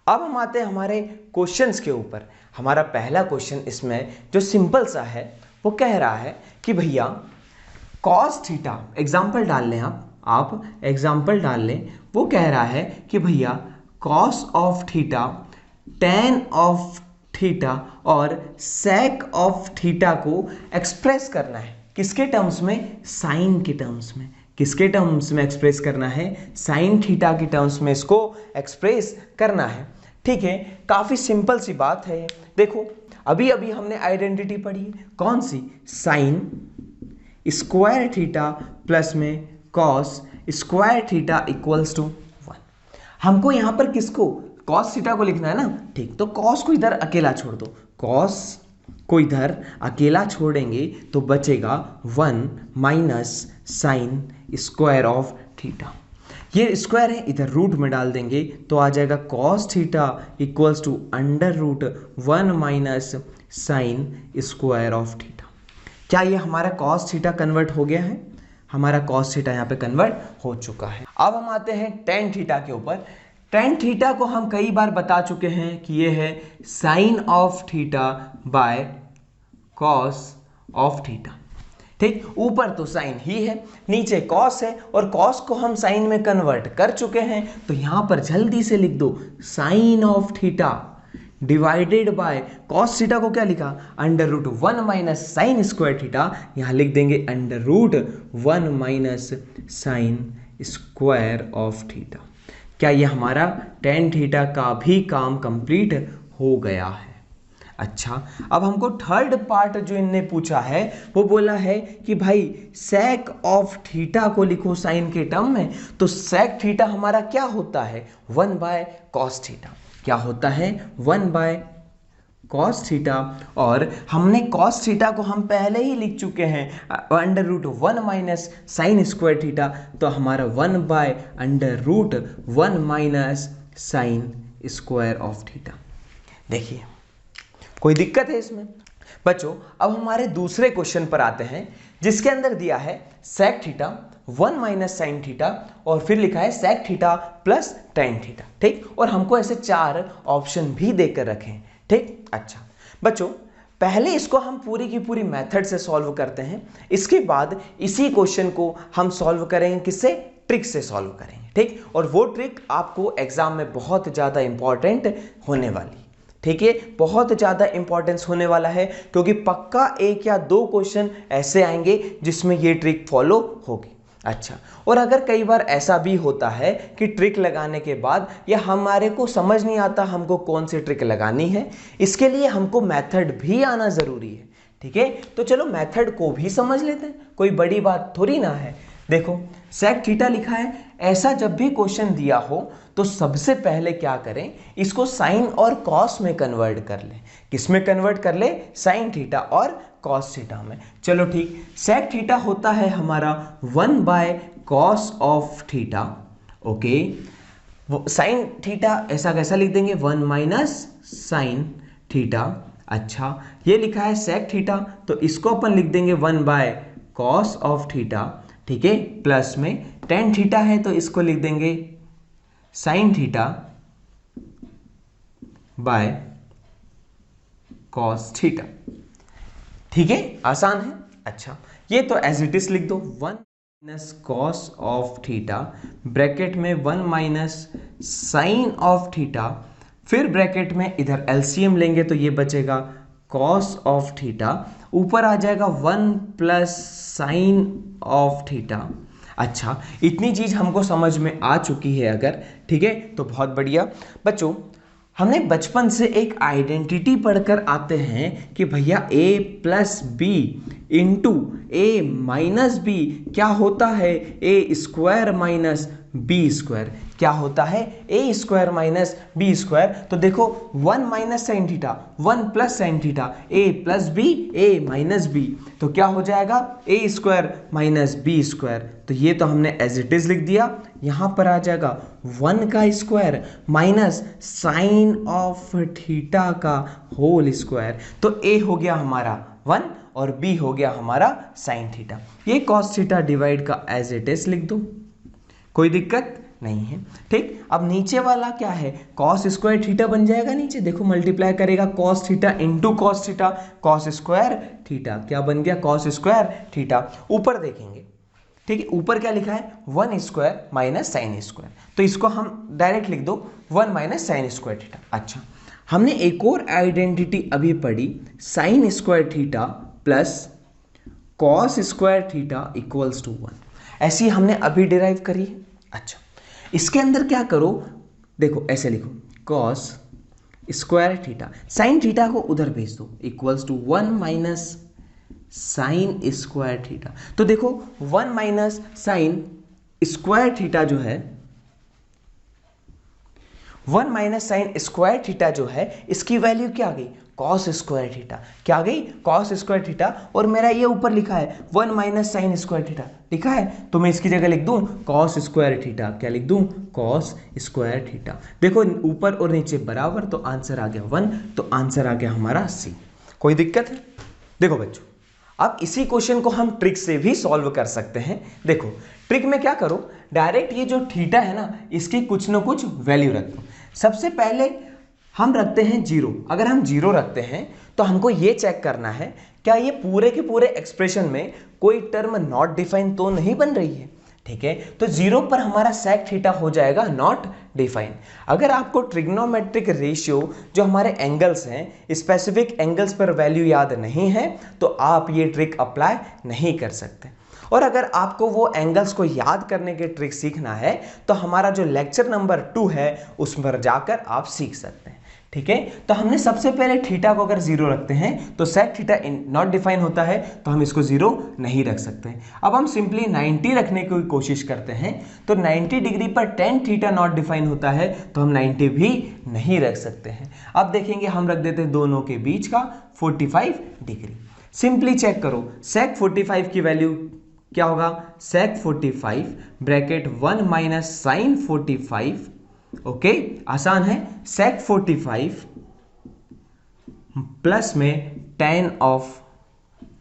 अब हम आते हैं हमारे क्वेश्चंस के ऊपर। हमारा पहला क्वेश्चन इसमें जो सिंपल सा है वो कह रहा है कि भैया कॉस थीटा, एग्जाम्पल डाल लें आप एग्जाम्पल डाल लें। वो कह रहा है कि भैया cos of theta, ten of theta और सेक ऑफ थीटा को एक्सप्रेस करना है किसके टर्म्स में? साइन के टर्म्स में। किसके टर्म्स में एक्सप्रेस करना है? साइन थीटा के टर्म्स में इसको एक्सप्रेस करना है। ठीक है, काफी सिंपल सी बात है। देखो अभी अभी हमने आइडेंटिटी पढ़ी, कौन सी? साइन स्क्वायर थीटा प्लस में cos square theta equals to 1। हमको यहां पर किसको? कॉस थीटा को लिखना है ना। ठीक, तो कॉस को इधर अकेला छोड़ दो, कॉस को इधर अकेला छोड़ेंगे तो बचेगा 1 minus sine square of theta. ये स्क्वायर है, इधर रूट में डाल देंगे तो आ जाएगा cos theta equals to under root 1 minus sine square of theta. क्या ये हमारा कॉस थीटा कन्वर्ट हो गया है? हमारा कॉस थीटा यहाँ पे कन्वर्ट हो चुका है। अब हम आते हैं टेन थीटा के ऊपर। टेन थीटा को हम कई बार बता चुके हैं कि ये है sine of theta by cos of theta. ठीक, ऊपर तो साइन ही है, नीचे कॉस है, और कॉस को हम साइन में कन्वर्ट कर चुके हैं, तो यहां पर जल्दी से लिख दो sine of theta divided by cos theta को क्या लिखा? Under root 1 minus sine square theta, यहां लिख देंगे under root 1 minus sine square of theta. क्या ये हमारा टेन थीटा का भी काम कंप्लीट हो गया है? अच्छा, अब हमको थर्ड पार्ट जो इनने पूछा है वो बोला है कि भाई sec ऑफ थीटा को लिखो साइन के टर्म में। तो sec थीटा हमारा क्या होता है, 1/cos थीटा। क्या होता है, 1/cos थीटा। और हमने cos थीटा को हम पहले ही लिख चुके हैं √1 माइनस साइन स्क्वायर थीटा। तो हमारा 1/√1 minus sine square of theta. देखिए कोई दिक्कत है इसमें बच्चों? अब हमारे दूसरे क्वेश्चन पर आते हैं जिसके अंदर दिया है sec theta 1 minus sine theta और फिर लिखा है sec theta plus tan theta. ठीक, और हमको ऐसे 4 ऑप्शन भी देकर रखे हैं। ठीक, अच्छा बच्चों पहले इसको हम पूरी की पूरी मेथड से सॉल्व करते हैं, इसके बाद इसी क्वेश्चन को हम सॉल्व करेंगे किससे, ट्रिक से सॉल्व करेंगे। ठीक, और वो ट्रिक आपको एग्जाम में बहुत ज़्यादा इंपॉर्टेंट होने वाली। ठीक है, बहुत ज़्यादा इंपॉर्टेंस होने वाला है क्योंकि पक्का 1 या 2 क्वेश्चन ऐसे आएंगे जिसमें ये ट्रिक फॉलो होगी। अच्छा, और अगर कई बार ऐसा भी होता है कि ट्रिक लगाने के बाद या हमारे को समझ नहीं आता हमको कौन सी ट्रिक लगानी है, इसके लिए हमको मेथड भी आना ज़रूरी है। ठीक है, तो चलो मेथड को भी समझ लेते हैं, कोई बड़ी बात थोड़ी ना है। देखो sec थीटा लिखा है, ऐसा जब भी क्वेश्चन दिया हो तो सबसे पहले क्या करें, इसको साइन और कॉस में कन्वर्ट कर ले। किस में कन्वर्ट कर ले, साइन थीटा और कॉस थीटा में। चलो ठीक, sec थीटा होता है हमारा 1/cos of theta. Okay, sine theta ऐसा कैसा लिख देंगे, 1 माइनस साइन थीटा। अच्छा, ये लिखा है sec थीटा तो इसको अपन लिख देंगे 1/cos ऑफ थीटा। ठीक है, प्लस में tan थीटा है तो इसको लिख देंगे sign theta by cos theta. ठीक है, आसान है। अच्छा, ये तो एज इट इज लिख दो, 1 minus cos of theta bracket में 1 माइनस साइन ऑफ थीटा, फिर ब्रैकेट में इधर एलसीएम लेंगे तो ये बचेगा कॉस ऑफ थीटा, ऊपर आ जाएगा 1 प्लस साइन ऑफ थीटा। अच्छा, इतनी चीज हमको समझ में आ चुकी है अगर, ठीक है तो बहुत बढ़िया। बच्चों हमने बचपन से एक आइडेंटिटी पढ़कर आते हैं कि भैया a plus b into a minus b क्या होता है, a square minus B square. क्या होता है, a square minus B square. तो देखो 1 minus sine theta 1 plus sine theta, a plus B A minus b, तो क्या हो जाएगा a square minus B square. तो ये तो हमने एज इट इज लिख दिया। यहाँ पर आ जाएगा 1 का square minus sine of theta का होल स्क्वायर। तो ए हो गया हमारा 1 और बी हो गया हमारा साइन थीटा। ये कॉस थीटा डिवाइड का एज इट इज लिख दो, कोई दिक्कत नहीं है। ठीक, अब नीचे वाला क्या है, कॉस स्क्वायर थीटा बन जाएगा। नीचे देखो मल्टीप्लाई करेगा cos theta into cos theta, cos square theta क्या बन गया, कॉस स्क्वायर थीटा। ऊपर देखेंगे, ठीक है, ऊपर क्या लिखा है 1 स्क्वायर माइनस साइन स्क्वायर, तो इसको हम डायरेक्ट लिख दो 1 माइनस साइन स्क्वायर थीटा। अच्छा, हमने एक और आइडेंटिटी अभी पढ़ी, sine square theta plus cos square theta equals to 1, ऐसी हमने अभी डिराइव करी है। अच्छा, इसके अंदर क्या करो, देखो ऐसे लिखो cos square theta, sine theta को उधर भेज दो, equals to 1 minus sine square theta. तो देखो 1 माइनस साइन स्क्वायर थीटा जो है, 1 माइनस साइन स्क्वायर थीटा जो है, इसकी वैल्यू क्या आ गई, कॉस स्क्वायर थीटा। क्या आ गई, कॉस स्क्वायर थीटा। और मेरा ये ऊपर लिखा है 1 माइनस साइन स्क्वायर थीटा लिखा है, तो मैं इसकी जगह लिख दूं कॉस स्क्वायर थीटा। क्या लिख दूं, कॉस स्क्वायर थीटा। देखो ऊपर और नीचे बराबर, तो आंसर आ गया 1, तो आंसर आ गया हमारा सी। कोई दिक्कत है? देखो बच्चों, अब इसी क्वेश्चन को हम ट्रिक से भी सॉल्व कर सकते हैं। देखो ट्रिक में क्या करो, डायरेक्ट ये जो थीटा है ना, इसकी कुछ ना कुछ वैल्यू रख दो। सबसे पहले हम रखते हैं 0। अगर हम 0 रखते हैं तो हमको ये चेक करना है क्या ये पूरे के पूरे एक्सप्रेशन में कोई टर्म नॉट डिफाइन तो नहीं बन रही है। ठीक है, तो 0 पर हमारा सेक थीटा हो जाएगा नॉट डिफाइन। अगर आपको ट्रिग्नोमेट्रिक रेशियो जो हमारे एंगल्स हैं, स्पेसिफिक एंगल्स पर वैल्यू याद नहीं है, तो आप ये ट्रिक अप्लाई नहीं कर सकते। और अगर आपको वो एंगल्स को याद करने के ट्रिक सीखना है तो हमारा जो लेक्चर नंबर 2 है उस पर जाकर आप सीख सकते हैं। ठीक है। तो हमने सबसे पहले थीटा को अगर 0 रखते हैं तो sec थीटा नॉट डिफाइन होता है, तो हम इसको 0 नहीं रख सकते। अब हम सिंपली 90 रखने की कोशिश करते हैं, तो 90 डिग्री पर tan थीटा नॉट डिफाइन होता है, तो हम 90 भी नहीं रख सकते हैं। अब देखेंगे हम रख देते हैं दोनों के बीच का 45 डिग्री। सिंपली चेक करो sec 45 की वैल्यू क्या होगा, sec 45 bracket 1 minus sine 45, okay आसान है, sec 45 प्लस में tan ऑफ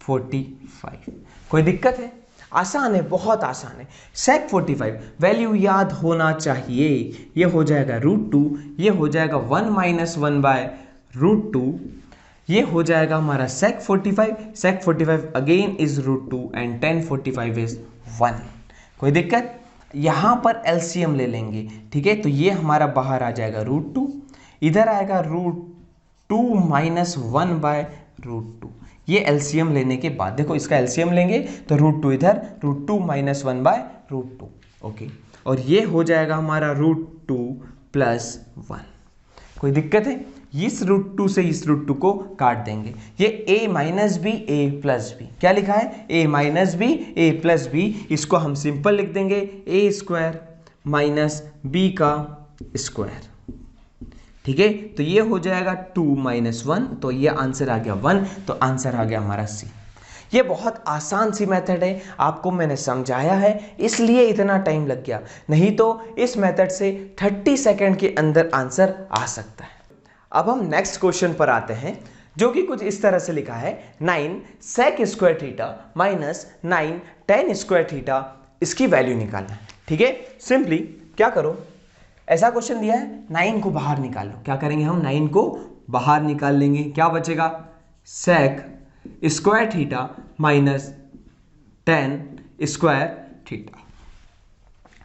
45। कोई दिक्कत है? आसान है, बहुत आसान है। sec 45 वैल्यू याद होना चाहिए, ये हो जाएगा √2, ये हो जाएगा 1 माइनस 1 बाय √2, ये हो जाएगा हमारा sec 45 again is √2 and tan 45 is 1। कोई दिक्कत? यहां पर एलसीएम ले लेंगे, ठीक है। तो ये हमारा बाहर आ जाएगा √2, इधर आएगा √2 माइनस 1 बाय √2। ये एलसीएम लेने के बाद देखो इसका एलसीएम लेंगे तो √2 इधर, √2 माइनस 1 बाय √2, ओके। और ये हो जाएगा हमारा √2 प्लस 1। कोई दिक्कत है? इस √2 से इस √2 को काट देंगे, ये a minus B a plus B, क्या लिखा है a minus B a plus B, इसको हम सिंपल लिख देंगे a स्क्वायर माइनस b का स्क्वायर, ठीक है। तो ये हो जाएगा 2 माइनस 1, तो ये आंसर आ गया 1, तो आंसर आ गया हमारा सी। ये बहुत आसान सी मेथड है, आपको मैंने समझाया है इसलिए इतना टाइम लग गया, नहीं तो इस मेथड से 30 सेकंड के अंदर आंसर आ सकता है। अब हम नेक्स्ट क्वेश्चन पर आते हैं, जो कि कुछ इस तरह से लिखा है 9 sec square theta minus 9 tan square theta, इसकी वैल्यू निकालना है, ठीक है। सिंपली क्या करो, ऐसा क्वेश्चन दिया है 9 को बाहर निकाल लो, क्या करेंगे हम 9 को बाहर निकाल लेंगे, क्या बचेगा sec square theta minus tan square theta,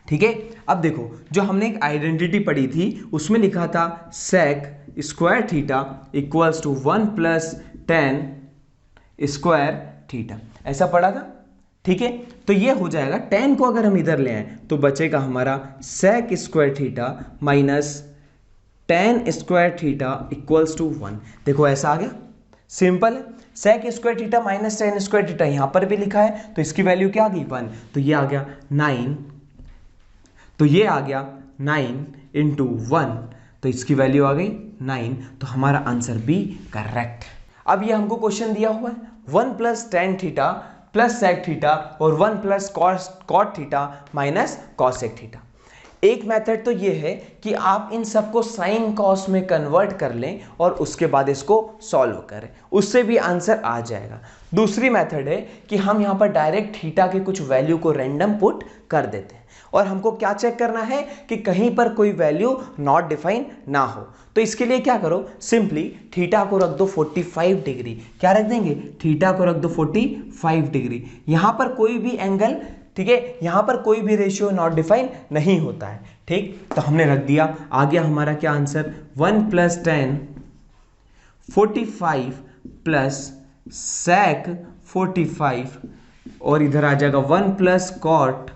ठीक है। अब देखो जो हमने एक आइडेंटिटी पढ़ी थी उसमें लिखा था sec square theta equals to 1 plus tan square theta, ऐसा पढ़ा था, ठीक है। तो ये हो जाएगा tan को अगर हम इधर ले आए तो बचेगा हमारा sec square theta minus tan square theta equals to 1। देखो ऐसा आ गया, सिंपल है। sec square theta minus tan square theta यहां पर भी लिखा है, तो इसकी वैल्यू क्या आ गई 1, तो ये आ गया 9, तो ये आ गया 9 इंटू 1, तो इसकी वैल्यू आ गई 9, तो हमारा आंसर बी करेक्ट। अब ये हमको क्वेश्चन दिया हुआ है 1 plus tan theta plus sec theta और 1 plus cot theta minus cosec theta. एक मेथड तो ये है कि आप इन सबको साइन कॉस में कन्वर्ट कर लें और उसके बाद इसको सॉल्व करें, उससे भी आंसर आ जाएगा। दूसरी मेथड है कि हम यहाँ पर डायरेक्ट थीटा के कुछ वैल्यू को रैंडम पुट कर देते हैं और हमको क्या चेक करना है कि कहीं पर कोई वैल्यू नॉट डिफाइन ना हो। तो इसके लिए क्या करो, सिंपली थीटा को रख दो 45 डिग्री, क्या रख देंगे, थीटा को रख दो 45 डिग्री। यहां पर कोई भी एंगल, ठीक है, यहां पर कोई भी रेशियो नॉट डिफाइन नहीं होता है, ठीक। तो हमने रख दिया, आ गया हमारा क्या answer 1 plus tan 45 plus sec 45 और इधर आ जाएगा 1 प्लस cot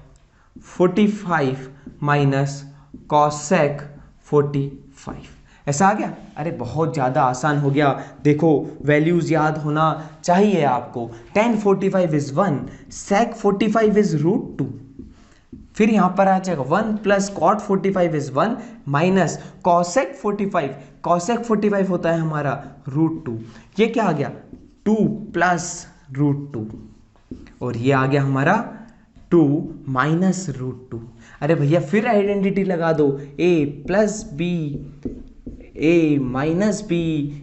45 माइनस cosec 45, ऐसा आ गया। अरे बहुत ज़्यादा आसान हो गया, देखो वैल्यूज़ याद होना चाहिए आपको। tan 45 इज 1, sec 45 इज √2, फिर यहाँ पर आ जाएगा 1 plus cot 45 is 1 minus cosec 45, cosec 45 होता है हमारा √2, ये क्या आ गया 2 प्लस √2 और ये आ गया हमारा 2 माइनस √2। अरे भैया फिर आइडेंटिटी लगा दो, a plus B a minus B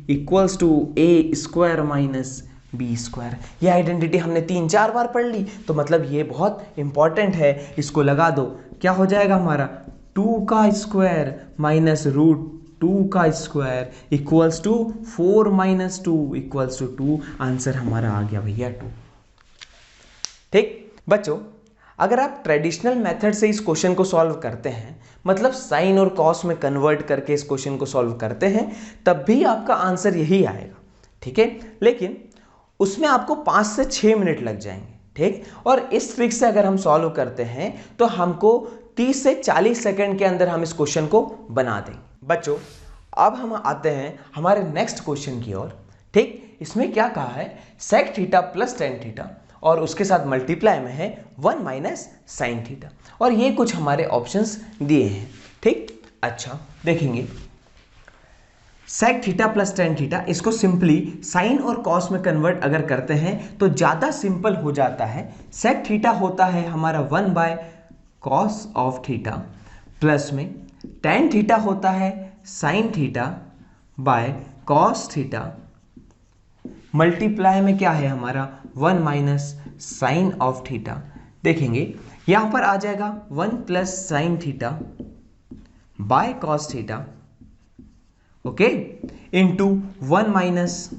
equals to a square minus B square. ये आइडेंटिटी हमने 3-4 बार पढ़ ली, तो मतलब ये बहुत इंपॉर्टेंट है, इसको लगा दो। क्या हो जाएगा हमारा 2 का स्क्वायर माइनस √2 का square equals to 4 minus 2 equals to 2, answer हमारा आ गया भैया 2। ठीक बच्चों, अगर आप ट्रेडिशनल मेथड से इस क्वेश्चन को सॉल्व करते हैं, मतलब साइन और कॉस में कन्वर्ट करके इस क्वेश्चन को सॉल्व करते हैं, तब भी आपका आंसर यही आएगा, ठीक है। लेकिन उसमें आपको 5 से 6 मिनट लग जाएंगे, ठीक। और इस ट्रिक से अगर हम सॉल्व करते हैं तो हमको 30 से 40 सेकंड के अंदर हम इस क्वेश्चन को बना देंगे। बच्चों अब हम आते हैं हमारे नेक्स्ट क्वेश्चन की ओर। ठीक, इसमें क्या कहा है, sec theta plus tan theta और उसके साथ मल्टीप्लाई में है 1 माइनस साइन थीटा, और ये कुछ हमारे ऑप्शंस दिए हैं। ठीक, अच्छा देखेंगे, sec theta plus tan theta, इसको सिंपली साइन और कॉस में कन्वर्ट अगर करते हैं तो ज़्यादा सिंपल हो जाता है। सेक थीटा होता है हमारा 1 bye cos of theta, plus में टेन थीटा होता है sign theta by cos theta, multiply में क्या है हमारा 1 माइनस साइन ऑफ थीटा। देखेंगे यहां पर आ जाएगा 1 plus sine theta by cos theta, okay, into 1 minus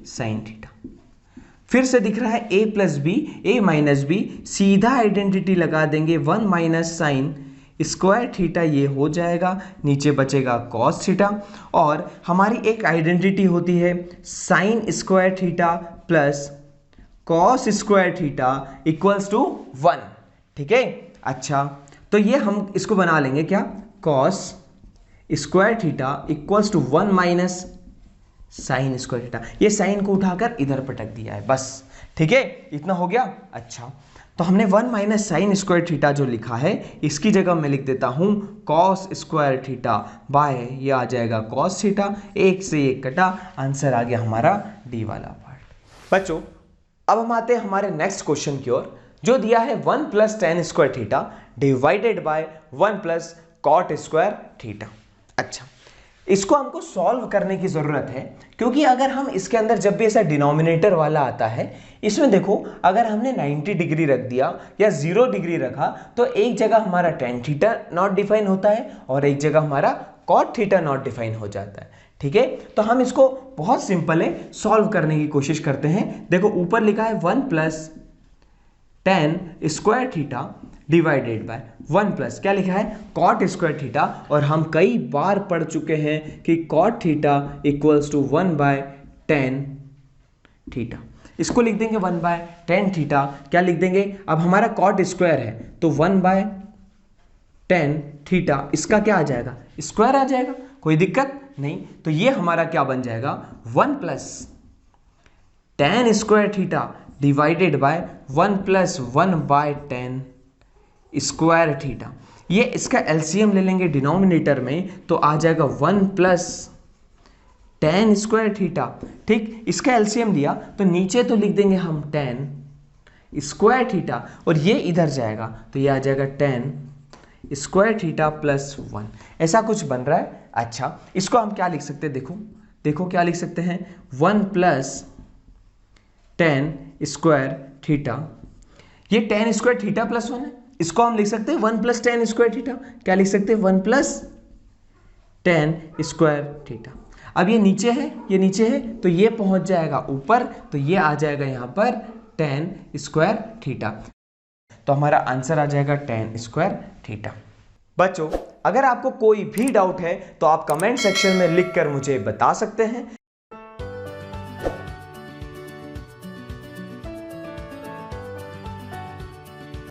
sine theta. फिर से दिख रहा है a plus B, A minus B, सीधा आइडेंटिटी लगा देंगे 1 माइनस साइन स्क्वायर थीटा, ये हो जाएगा, नीचे बचेगा कॉस थीटा, और हमारी एक आइडेंटिटी होती है sine square theta plus cos square theta equals to 1। ठीक है, अच्छा तो ये हम इसको बना लेंगे क्या, cos square theta equals to 1 minus sine square theta. ये साइन को उठाकर इधर पटक दिया है बस। ठीक है, इतना हो गया। अच्छा, तो हमने 1 माइनस साइन स्क्वायर थीटा जो लिखा है, इसकी जगह मैं लिख देता हूं कॉस स्क्वायर थीटा बाय, ये आ जाएगा कॉस थीटा, एक से एक कटा, आंसर आ गया हमारा डी वाला पार्ट। बच्चों अब हम आते हैं हमारे नेक्स्ट क्वेश्चन की ओर, जो दिया है 1 plus tan square theta divided by 1 plus cot square theta. अच्छा, इसको हमको सॉल्व करने की ज़रूरत है, क्योंकि अगर हम इसके अंदर जब भी ऐसा डिनोमिनेटर वाला आता है, इसमें देखो अगर हमने 90 डिग्री रख दिया या 0 डिग्री रखा तो एक जगह हमारा टेन थीटा नॉट डिफाइन होता है और एक जगह हमारा कॉट थीटा नॉट डिफाइन हो जाता है। ठीक है, तो हम इसको बहुत सिंपल है सॉल्व करने की कोशिश करते हैं। देखो ऊपर लिखा है 1 plus tan square theta divided by 1 plus क्या लिखा है, कॉट स्क्वायर थीटा, और हम कई बार पढ़ चुके हैं कि cot theta equals to 1 by tan theta. इसको लिख देंगे 1 बाय टेन थीटा, क्या लिख देंगे, अब हमारा कॉट स्क्वायर है तो 1 बाय टेन थीटा, इसका क्या आ जाएगा, स्क्वायर आ जाएगा, कोई दिक्कत नहीं। तो ये हमारा क्या बन जाएगा, 1 plus tan square theta divided by 1 plus 1 by ten square theta. ये इसका एलसीएम ले लेंगे डिनोमिनेटर में तो आ जाएगा 1 प्लस टेन स्क्वायर थीटा। ठीक, इसका एलसीएम लिया तो नीचे तो लिख देंगे हम टेन स्क्वायर थीटा, और ये इधर जाएगा तो ये आ जाएगा टेन स्क्वायर थीटा प्लस 1, ऐसा कुछ बन रहा है। अच्छा, इसको हम क्या लिख सकते हैं, देखो देखो क्या लिख सकते हैं, 1 प्लस टेन स्क्वायर थीटा, ये टेन स्क्वायर थीटा प्लस 1 है, इसको हम लिख सकते हैं 1 प्लस टेन स्क्वायर थीटा, क्या लिख सकते हैं, 1 प्लस टेन स्क्वायर थीटा। अब ये नीचे है, ये नीचे है तो ये पहुंच जाएगा ऊपर, तो ये आ जाएगा यहां पर टेन स्क्वायर थीटा, तो हमारा आंसर आ जाएगा टेन स्क्वायर थीटा। बच्चों अगर आपको कोई भी डाउट है तो आप कमेंट सेक्शन में लिखकर मुझे बता सकते हैं।